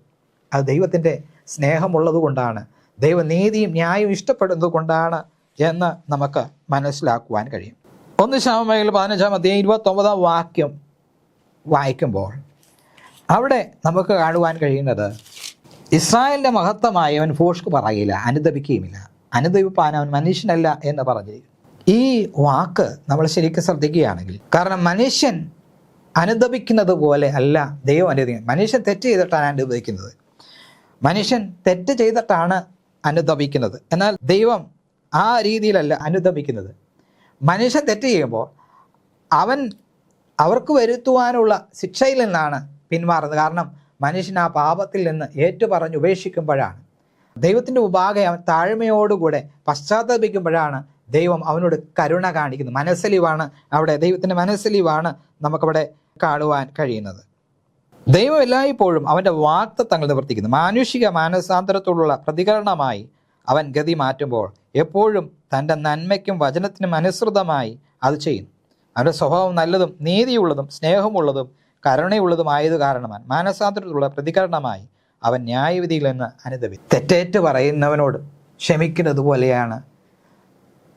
A: അത് ദൈവത്തിൻ്റെ സ്നേഹമുള്ളത് കൊണ്ടാണ്, ദൈവനീതിയും ന്യായവും ഇഷ്ടപ്പെടുന്നത് കൊണ്ടാണ് എന്ന് നമുക്ക് മനസ്സിലാക്കുവാൻ കഴിയും. 1 ശമൂവേൽ 15-ാം അധ്യായം 29-ാം വാക്യം വായിക്കുമ്പോൾ അവിടെ നമുക്ക് കാണുവാൻ കഴിയുന്നത്, ഇസ്രായേലിൻ്റെ മഹത്വമായി അവൻ ഭോഷ്ക് പറയില്ല, അനുദപിക്കുകയുമില്ല. അനുദപിപ്പാൻ അവൻ മനുഷ്യനല്ല എന്ന് പറഞ്ഞിരിക്കുന്നു. ഈ വാക്ക് നമ്മൾ ശരിക്കും ശ്രദ്ധിക്കുകയാണെങ്കിൽ, കാരണം മനുഷ്യൻ അനുദപിക്കുന്നത് പോലെ അല്ല ദൈവം അനുദപിക്കുന്നത്. മനുഷ്യൻ തെറ്റ് ചെയ്തിട്ടാണ് അനുദപിക്കുന്നത്, മനുഷ്യൻ തെറ്റ് ചെയ്തിട്ടാണ് അനുദപിക്കുന്നത്. എന്നാൽ ദൈവം ആ രീതിയിലല്ല അനുദപിക്കുന്നത്. മനുഷ്യൻ തെറ്റ് ചെയ്യുമ്പോൾ അവർക്ക് വരുത്തുവാനുള്ള ശിക്ഷയിൽ നിന്നാണ് പിന്മാറുന്നത്. കാരണം മനുഷ്യൻ ആ പാപത്തിൽ നിന്ന് ഏറ്റുപറഞ്ഞ് ഉപേക്ഷിക്കുമ്പോഴാണ്, ദൈവത്തിൻ്റെ മുമ്പാകെ അവൻ താഴ്മയോടുകൂടെ പശ്ചാത്തപിക്കുമ്പോഴാണ് ദൈവം അവനോട് കരുണ കാണിക്കുന്നത്. മനസ്സലിവാണ് അവിടെ, ദൈവത്തിൻ്റെ മനസ്സലിവാണ് നമുക്കവിടെ കാണുവാൻ കഴിയുന്നത്. ദൈവം എല്ലായ്പ്പോഴും അവൻ്റെ വാഗ്ദത്തങ്ങൾ നിവർത്തിക്കുന്നു. മാനുഷിക മാനസാന്തരത്തോടുള്ള പ്രതികരണമായി അവൻ ഗതി മാറ്റുമ്പോൾ എപ്പോഴും തൻ്റെ നന്മയ്ക്കും വചനത്തിനും അനുസൃതമായി അത് ചെയ്യുന്നു. അവൻ്റെ സ്വഭാവം നല്ലതും നീതിയുള്ളതും സ്നേഹമുള്ളതും കരുണയുള്ളതുമായത് കാരണമാണ് മാനസാന്തരത്തിലുള്ള പ്രതികരണമായി അവൻ ന്യായവിധിയിൽ നിന്ന് അനുദപിക്കും. തെറ്റേറ്റ് പറയുന്നവനോട് ക്ഷമിക്കുന്നത് പോലെയാണ്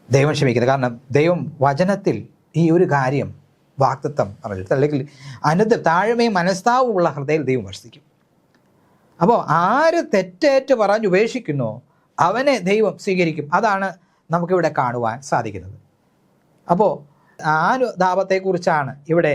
A: ദൈവം ക്ഷമിക്കുന്നത്. കാരണം ദൈവം വചനത്തിൽ ഈ ഒരു കാര്യം വാഗ്ദത്തം പറഞ്ഞിട്ട്, അല്ലെങ്കിൽ താഴ്മയും മനസ്താവുമുള്ള ഹൃദയം ദൈവം വർഷിക്കും. അപ്പോൾ ആര് തെറ്റേറ്റ് പറഞ്ഞ് ഉപേക്ഷിക്കുന്നോ അവനെ ദൈവം സ്വീകരിക്കും. അതാണ് നമുക്കിവിടെ കാണുവാൻ സാധിക്കുന്നത്. അപ്പോൾ അനുതാപത്തെക്കുറിച്ചാണ് ഇവിടെ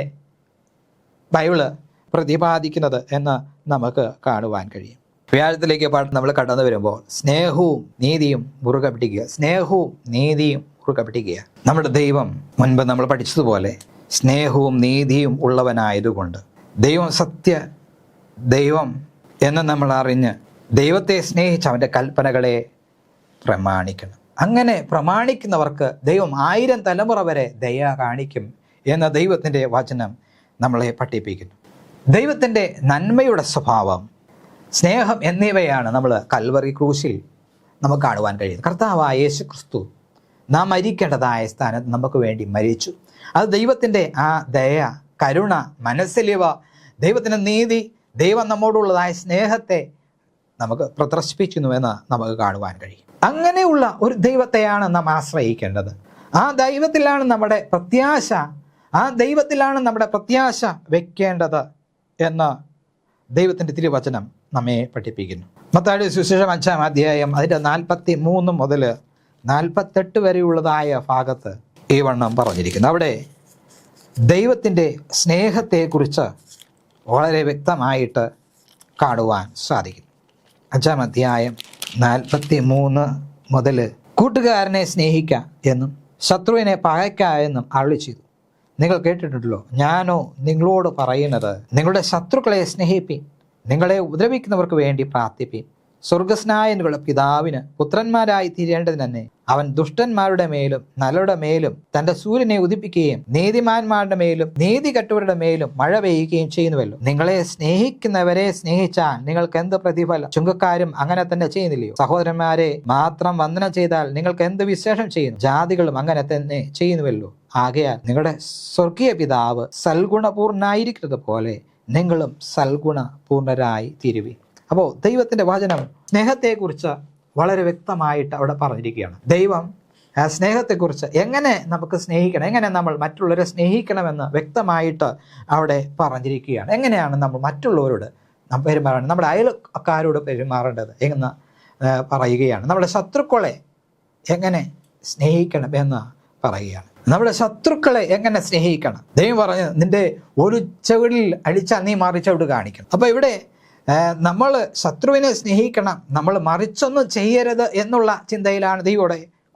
A: ബൈബിള് പ്രതിപാദിക്കുന്നത് എന്ന് നമുക്ക് കാണുവാൻ കഴിയും. വ്യാഴത്തിലേക്ക് പാട്ട് നമ്മൾ കടന്നു വരുമ്പോൾ സ്നേഹവും നീതിയും മുറുകെ പിടിക്കുക, സ്നേഹവും നീതിയും മുറുകെ പിടിക്കുക. നമ്മുടെ ദൈവം മുൻപ് നമ്മൾ പഠിച്ചതുപോലെ സ്നേഹവും നീതിയും ഉള്ളവനായതുകൊണ്ട് ദൈവം സത്യ ദൈവം എന്ന് നമ്മൾ അറിഞ്ഞ് ദൈവത്തെ സ്നേഹിച്ച് അവൻ്റെ കൽപ്പനകളെ പ്രമാണിക്കണം. അങ്ങനെ പ്രമാണിക്കുന്നവർക്ക് ദൈവം 1000 തലമുറ വരെ ദയ കാണിക്കും എന്ന ദൈവത്തിൻ്റെ വചനം നമ്മളെ പഠിപ്പിക്കുന്നു. ദൈവത്തിൻ്റെ നന്മയുടെ സ്വഭാവം, സ്നേഹം എന്നിവയാണ് നമ്മൾ കൽവറി ക്രൂശിൽ നമുക്ക് കാണുവാൻ കഴിയുന്നത്. കർത്താവായ യേശു ക്രിസ്തു നാം മരിക്കേണ്ടതായ സ്ഥാനത്ത് നമുക്ക് വേണ്ടി മരിച്ചു. അത് ദൈവത്തിൻ്റെ ആ ദയ, കരുണ, മനസ്സലിവ, ദൈവത്തിൻ്റെ നീതി, ദൈവം നമ്മോടുള്ളതായ സ്നേഹത്തെ നമുക്ക് പ്രദർശിപ്പിക്കുന്നുവെന്ന് നമുക്ക് കാണുവാൻ കഴിയും. അങ്ങനെയുള്ള ഒരു ദൈവത്തെയാണ് നാം ആശ്രയിക്കേണ്ടത്. ആ ദൈവത്തിലാണ് നമ്മുടെ പ്രത്യാശ, ആ ദൈവത്തിലാണ് നമ്മുടെ പ്രത്യാശ വെക്കേണ്ടത് എന്ന് ദൈവത്തിൻ്റെ തിരുവചനം നമ്മെ പഠിപ്പിക്കുന്നു. മത്തായിയുടെ സുവിശേഷം 5-ാം അധ്യായം അതിൻ്റെ 43 മുതൽ 48 വരെയുള്ളതായ ഭാഗത്ത് ഈ വണ്ണം പറഞ്ഞിരിക്കുന്നു. അവിടെ ദൈവത്തിൻ്റെ സ്നേഹത്തെക്കുറിച്ച് വളരെ വ്യക്തമായിട്ട് കാണുവാൻ സാധിക്കും. 5-ാം അധ്യായം 43 മുതൽ കൂട്ടുകാരനെ സ്നേഹിക്ക എന്നും ശത്രുവിനെ പകയ്ക്ക എന്നും അരുളി ചെയ്തു. നിങ്ങൾ കേട്ടിട്ടുണ്ടല്ലോ, ഞാനോ നിങ്ങളോട് പറയുന്നത്, നിങ്ങളുടെ ശത്രുക്കളെ സ്നേഹിപ്പിൻ, നിങ്ങളെ ഉപദ്രവിക്കുന്നവർക്ക് വേണ്ടി പ്രാർത്ഥിപ്പിൻ. സ്വർഗസ്നായ നിങ്ങളുടെ പിതാവിന് പുത്രന്മാരായി തീരേണ്ടതിന് തന്നെ അവൻ ദുഷ്ടന്മാരുടെ മേലും നല്ലവരുടെ മേലും തൻ്റെ സൂര്യനെ ഉദിപ്പിക്കുകയും നീതിമാന്മാരുടെ മേലും നീതി കെട്ടവരുടെ മേലും മഴ പെയ്യുകയും ചെയ്യുന്നുവല്ലോ. നിങ്ങളെ സ്നേഹിക്കുന്നവരെ സ്നേഹിച്ചാൽ നിങ്ങൾക്ക് എന്ത് പ്രതിഫലം? ചുങ്കക്കാരും അങ്ങനെ തന്നെ ചെയ്യുന്നില്ലയോ? സഹോദരന്മാരെ മാത്രം വന്ദനം ചെയ്താൽ നിങ്ങൾക്ക് എന്ത് വിശേഷം ചെയ്യുന്നു? ജാതികളും അങ്ങനെ തന്നെ ചെയ്യുന്നുവല്ലോ. ആകയാൽ നിങ്ങളുടെ സ്വർഗീയ പിതാവ് സൽഗുണപൂർണനായിരിക്കുന്നത് പോലെ നിങ്ങളും സൽഗുണപൂർണരായി തീരുവിൻ. അപ്പോൾ ദൈവത്തിൻ്റെ വചനം സ്നേഹത്തെക്കുറിച്ച് വളരെ വ്യക്തമായിട്ട് അവിടെ പറഞ്ഞിരിക്കുകയാണ്. ദൈവം സ്നേഹത്തെക്കുറിച്ച് എങ്ങനെ നമുക്ക് സ്നേഹിക്കണം, എങ്ങനെ നമ്മൾ മറ്റുള്ളവരെ സ്നേഹിക്കണമെന്ന് വ്യക്തമായിട്ട് അവിടെ പറഞ്ഞിരിക്കുകയാണ്. എങ്ങനെയാണ് നമ്മൾ മറ്റുള്ളവരോട് പെരുമാറേണ്ടത്, നമ്മുടെ അയൽക്കാരോട് പെരുമാറേണ്ടത് എന്ന് പറയുകയാണ്. നമ്മുടെ ശത്രുക്കളെ എങ്ങനെ സ്നേഹിക്കണം എന്ന് പറയുകയാണ്. നമ്മുടെ ശത്രുക്കളെ എങ്ങനെ സ്നേഹിക്കണം? ദൈവം പറഞ്ഞു, നിന്റെ ഒരു ചവിടിൽ അടിച്ചാൽ നീ മറിച്ചവിട് കാണിക്കണം. അപ്പോൾ ഇവിടെ നമ്മൾ ശത്രുവിനെ സ്നേഹിക്കണം, നമ്മൾ മറിച്ചൊന്നും ചെയ്യരുത് എന്നുള്ള ചിന്തയിലാണ് ദൈവം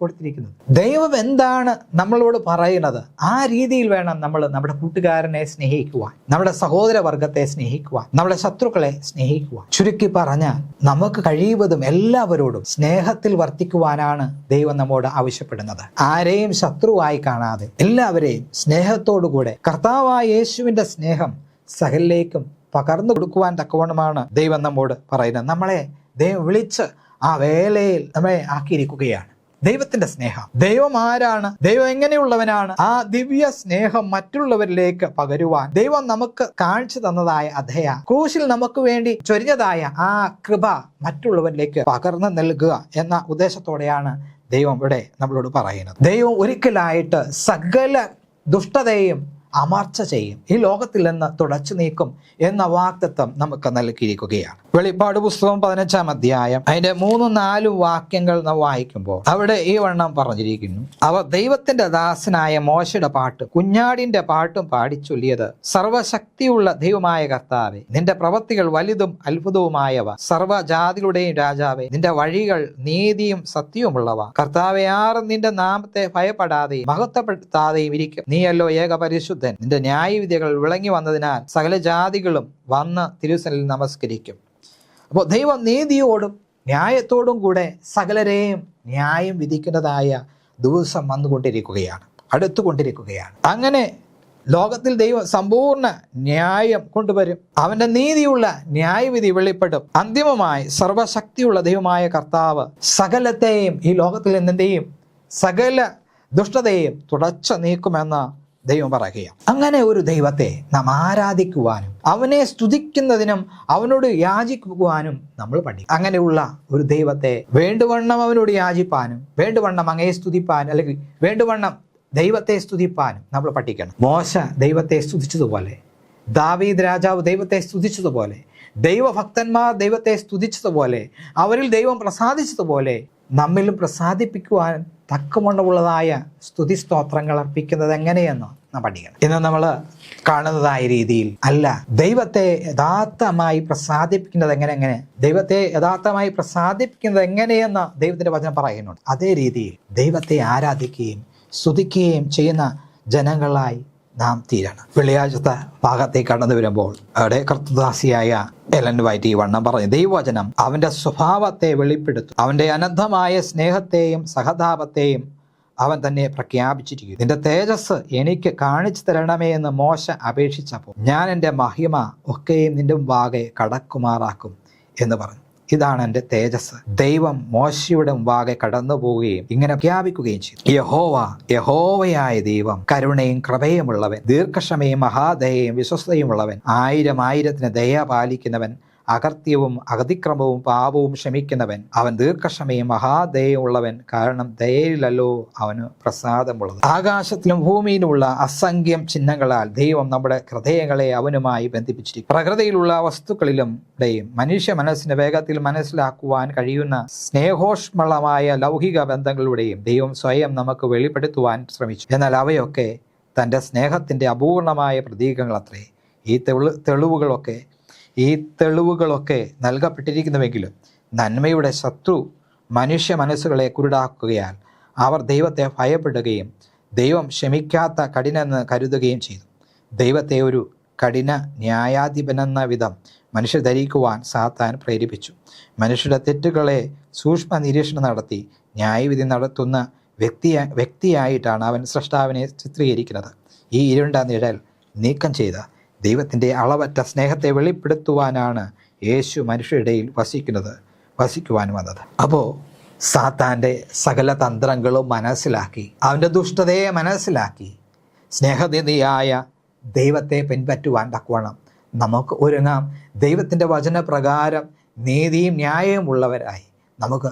A: കൊടുത്തിരിക്കുന്നത്. ദൈവം എന്താണ് നമ്മളോട് പറയുന്നത്, ആ രീതിയിൽ വേണം നമ്മൾ നമ്മുടെ കൂട്ടുകാരനെ സ്നേഹിക്കുവാൻ, നമ്മുടെ സഹോദരവർഗത്തെ സ്നേഹിക്കുവാൻ, നമ്മുടെ ശത്രുക്കളെ സ്നേഹിക്കുവാൻ. ചുരുക്കി പറഞ്ഞാൽ നമുക്ക് കഴിയുന്നതും എല്ലാവരോടും സ്നേഹത്തിൽ വർത്തിക്കുവാനാണ് ദൈവം നമ്മോട് ആവശ്യപ്പെടുന്നത്. ആരെയും ശത്രുവായി കാണാതെ എല്ലാവരെയും സ്നേഹത്തോടുകൂടെ കർത്താവായ യേശുവിന്റെ സ്നേഹം സകലിലേക്കും പകർന്നു കൊടുക്കുവാൻ തക്കവണ്ണമാണ് ദൈവം നമ്മോട് പറയുന്നത്. നമ്മളെ ദൈവം വിളിച്ച് ആ വേലയിൽ നമ്മളെ ആക്കിയിരിക്കുകയാണ്. ദൈവത്തിന്റെ സ്നേഹം, ദൈവം ആരാണ്, ദൈവം എങ്ങനെയുള്ളവനാണ്, ആ ദിവ്യ സ്നേഹം മറ്റുള്ളവരിലേക്ക് പകരുവാൻ ദൈവം നമുക്ക് കാണിച്ചു തന്നതായ അധയ ക്രൂശിൽ നമുക്ക് വേണ്ടി ചൊരിഞ്ഞതായ ആ കൃപ മറ്റുള്ളവരിലേക്ക് പകർന്നു നൽകുക എന്ന ഉദ്ദേശത്തോടെയാണ് ദൈവം ഇവിടെ നമ്മളോട് പറയുന്നത്. ദൈവം ഒരിക്കലായിട്ട് സകല ദുഷ്ടതയും അമർച്ച ചെയ്യും, ഈ ലോകത്തിൽ നിന്ന് തുടച്ചു നീക്കും എന്ന വാഗ്ദത്തം നമുക്ക് നൽകിയിരിക്കുകയാണ്. വെളിപ്പാട് പുസ്തകം 15-ാം അധ്യായം അതിന്റെ 3-4 വാക്യങ്ങൾ നാം വായിക്കുമ്പോൾ അവിടെ ഈ വണ്ണം പറഞ്ഞിരിക്കുന്നു: അവർ ദൈവത്തിന്റെ ദാസനായ മോശയുടെ പാട്ടും കുഞ്ഞാടിന്റെ പാട്ടും പാടിച്ചൊല്ലിയത്, സർവശക്തിയുള്ള ദൈവമായ കർത്താവേ, നിന്റെ പ്രവൃത്തികൾ വലുതും അത്ഭുതവുമായവ, സർവ്വജാതികളുടെയും രാജാവേ, നിന്റെ വഴികൾ നീതിയും സത്യവുമുള്ളവ. കർത്താവേ, ആരും നിന്റെ നാമത്തെ ഭയപ്പെടാതെയും മഹത്വപ്പെടുത്താതെയും ഇരിക്കും. നീയല്ലോ ഏക പരിശുദ്ധൻ. നിന്റെ ന്യായവിധികൾ വിളങ്ങി വന്നതിനാൽ സകല ജാതികളും വന്ന് തിരുസനിൽ നമസ്കരിക്കും. അപ്പോൾ ദൈവം നീതിയോടും ന്യായത്തോടും കൂടെ സകലരെയും ന്യായം വിധിക്കുന്നതായ ദിവസം വന്നുകൊണ്ടിരിക്കുകയാണ്, അടുത്തുകൊണ്ടിരിക്കുകയാണ്. അങ്ങനെ ലോകത്തിൽ ദൈവം സമ്പൂർണ്ണ ന്യായം കൊണ്ടുവരും. അവന്റെ നീതിയുള്ള ന്യായവിധി വെളിപ്പെടും. അന്തിമമായി സർവശക്തിയുള്ള ദൈവമായ കർത്താവ് സകലത്തെയും, ഈ ലോകത്തിൽ നിന്നെയും സകല ദുഷ്ടതയും തുടച്ചു നീക്കുമെന്ന് ദൈവം പറയുകയാണ്. അങ്ങനെ ഒരു ദൈവത്തെ നാം ആരാധിക്കുവാനും അവനെ സ്തുതിക്കുന്നതിനും അവനോട് യാചിക്കുവാനും നമ്മൾ പഠിക്കും. അങ്ങനെയുള്ള ഒരു ദൈവത്തെ വേണ്ടുവണ്ണം അവനോട് യാചിപ്പാനും വേണ്ടുവണ്ണം അങ്ങയെ സ്തുതിപ്പാനും അല്ലെങ്കിൽ വേണ്ടുവണ്ണം ദൈവത്തെ സ്തുതിപ്പാനും നമ്മൾ പഠിക്കണം. മോശ ദൈവത്തെ സ്തുതിച്ചതുപോലെ, ദാവീദ് രാജാവ് ദൈവത്തെ സ്തുതിച്ചതുപോലെ, ദൈവഭക്തന്മാർ ദൈവത്തെ സ്തുതിച്ചതുപോലെ, അവരിൽ ദൈവം പ്രസാദിച്ചതുപോലെ നമ്മിലും പ്രസാദിപ്പിക്കുവാൻ തക്കമുള്ളതായ സ്തുതി സ്തോത്രങ്ങൾ അർപ്പിക്കുന്നത് എങ്ങനെയെന്ന് നാം പഠിക്കണം. ഇന്ന് നമ്മൾ കാണുന്നതായ രീതിയിൽ അല്ല, ദൈവത്തെ യഥാർത്ഥമായി പ്രസാദിപ്പിക്കുന്നത് എങ്ങനെ ദൈവത്തെ യഥാർത്ഥമായി പ്രസാദിപ്പിക്കുന്നത് എങ്ങനെയെന്ന് ദൈവത്തിന്റെ വചനം പറയുന്നുണ്ട്. അതേ രീതിയിൽ ദൈവത്തെ ആരാധിക്കുകയും സ്തുതിക്കുകയും ചെയ്യുന്ന ജനങ്ങളായി നാം തീരണം. വെള്ളിയാഴ്ചത്തെ ഭാഗത്തേക്ക് കടന്നു വരുമ്പോൾ അവിടെ കർത്തദാസിയായ എലൻ വൈറ്റ് ഈ വണ്ണം പറഞ്ഞു: ദൈവവചനം അവന്റെ സ്വഭാവത്തെ വെളിപ്പെടുത്തും, അവന്റെ അനന്തമായ സ്നേഹത്തെയും സഹതാപത്തെയും അവൻ തന്നെ പ്രഖ്യാപിച്ചിരിക്കുന്നു. നിന്റെ തേജസ് എനിക്ക് കാണിച്ചു തരണമേ എന്ന് മോശ അപേക്ഷിച്ചപ്പോൾ, ഞാൻ എൻ്റെ മഹിമ ഒക്കെയും നിന്റെ മുമ്പാകെ കടക്കുമാറാക്കും എന്ന് പറഞ്ഞു. ഇതാണ് എൻ്റെ തേജസ്. ദൈവം മോശയുടെ മുമ്പാകെ കടന്നു പോവുകയും ഇങ്ങനെ പ്രഖ്യാപിക്കുകയും ചെയ്തു: യഹോവയായ ദൈവം കരുണയും കൃപയുമുള്ളവൻ, ദീർഘക്ഷമയും മഹാദയയും വിശ്വസ്തയുമുള്ളവൻ, ആയിരത്തിന് ദയ പാലിക്കുന്നവൻ, അകൃത്യവും അതിക്രമവും പാപവും ക്ഷമിക്കുന്നവൻ. അവൻ ദീർഘക്ഷമയും മഹാദയയും ഉള്ളവൻ, കാരണം ദയയിലല്ലോ അവന് പ്രസാദമുള്ളത്. ആകാശത്തിലും ഭൂമിയിലുമുള്ള അസംഖ്യം ചിഹ്നങ്ങളാൽ ദൈവം നമ്മുടെ ഹൃദയങ്ങളെ അവനുമായി ബന്ധിപ്പിച്ചിരിക്കും. പ്രകൃതിയിലുള്ള വസ്തുക്കളിലും മനുഷ്യ മനസ്സിന് വേഗത്തിൽ മനസ്സിലാക്കുവാൻ കഴിയുന്ന സ്നേഹോഷ്മളമായ ലൗകിക ബന്ധങ്ങളുടെയും ദൈവം സ്വയം നമുക്ക് വെളിപ്പെടുത്തുവാൻ ശ്രമിച്ചു. എന്നാൽ അവയൊക്കെ തൻ്റെ സ്നേഹത്തിൻ്റെ അപൂർണമായ പ്രതീകങ്ങളത്രേ. ഈ തെളിവുകളൊക്കെ നൽകപ്പെട്ടിരിക്കുന്നുവെങ്കിലും നന്മയുടെ ശത്രു മനുഷ്യ മനസ്സുകളെ കുരുടാക്കുകയാൽ അവർ ദൈവത്തെ ഭയപ്പെടുകയും ദൈവം ക്ഷമിക്കാത്ത കഠിനെന്ന് കരുതുകയും ചെയ്തു. ദൈവത്തെ ഒരു കഠിന ന്യായാധിപനെന്ന വിധം മനുഷ്യർ ധരിക്കുവാൻ സാത്താൻ പ്രേരിപ്പിച്ചു. മനുഷ്യരുടെ തെറ്റുകളെ സൂക്ഷ്മ നിരീക്ഷണം നടത്തി ന്യായവിധി നടത്തുന്ന വ്യക്തിയായിട്ടാണ് അവൻ സ്രഷ്ടാവിനെ ചിത്രീകരിക്കുന്നത്. ഈ ഇരുണ്ട നിഴൽ നീക്കം ചെയ്ത ദൈവത്തിൻ്റെ അളവറ്റ സ്നേഹത്തെ വെളിപ്പെടുത്തുവാനാണ് യേശു മനുഷ്യരുടെയിൽ വസിക്കുവാൻ വന്നത്. അപ്പോൾ സാത്താൻ്റെ സകല തന്ത്രങ്ങളും മനസ്സിലാക്കി, അവൻ്റെ ദുഷ്ടതയെ മനസ്സിലാക്കി, സ്നേഹനിധിയായ ദൈവത്തെ പിൻപറ്റുവാൻ തക്കവണ്ണം നമുക്ക് ഒരുങ്ങാം. ദൈവത്തിൻ്റെ വചനപ്രകാരം നീതിയും ന്യായവും ഉള്ളവരായി നമുക്ക്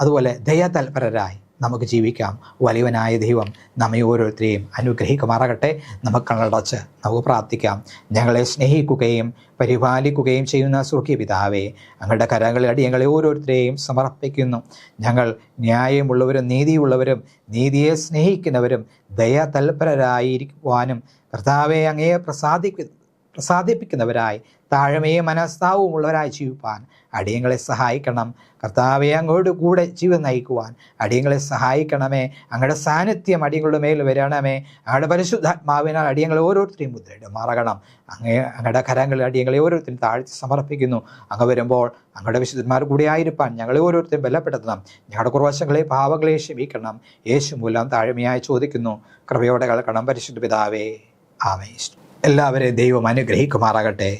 A: അതുപോലെ ദയാതൽപരരായി നമുക്ക് ജീവിക്കാം. വലിയവനായ ദൈവം നമ്മെ ഓരോരുത്തരെയും അനുഗ്രഹിക്കുമാറാകട്ടെ. നമുക്ക് കണ്ണടച്ച് നമുക്ക് പ്രാർത്ഥിക്കാം. ഞങ്ങളെ സ്നേഹിക്കുകയും പരിപാലിക്കുകയും ചെയ്യുന്ന സ്വർഗീയ പിതാവേ, അങ്ങയുടെ കരങ്ങളിൽ അടിയങ്ങളെ ഓരോരുത്തരെയും സമർപ്പിക്കുന്നു. ഞങ്ങൾ ന്യായമുള്ളവരും നീതിയുള്ളവരും നീതിയെ സ്നേഹിക്കുന്നവരും ദയാതൽപരരായിരിക്കുവാനും കർത്താവെ അങ്ങയെ പ്രസാദിപ്പിക്കുന്നവരായി താഴ്മയും മനസ്താവും ഉള്ളവരായി ജീവിപ്പാൻ അടിയങ്ങളെ സഹായിക്കണം. കർത്താവെ, അങ്ങോട്ട് കൂടെ ജീവിതം നയിക്കുവാൻ അടിയങ്ങളെ സഹായിക്കണമേ. അങ്ങയുടെ സാന്നിധ്യം അടിയങ്ങളുടെ മേൽ വരണമേ. അങ്ങയുടെ പരിശുദ്ധാത്മാവിനാൽ അടിയങ്ങളെ ഓരോരുത്തരെയും മുദ്രയിടുമാറാകണം. അങ്ങയുടെ കരങ്ങളിൽ അടിയങ്ങളെ ഓരോരുത്തരും താഴ്ത്തി സമർപ്പിക്കുന്നു. അങ്ങ് വരുമ്പോൾ അങ്ങയുടെ വിശുദ്ധന്മാർ കൂടി ആയിരിക്കാൻ ഞങ്ങളെ ഓരോരുത്തരും ബലപ്പെടുത്തണം. ഞങ്ങളുടെ കുറവശങ്ങളെ പാവങ്ങളെ ക്ഷമിക്കണം. യേശു മൂലം താഴ്മയായി ചോദിക്കുന്നു. കൃപയോടെ കേൾക്കണം പരിശുദ്ധ പിതാവേ. ആമേൻ. എല്ലാവരെയും ദൈവം അനുഗ്രഹിക്കുമാറാകട്ടെ.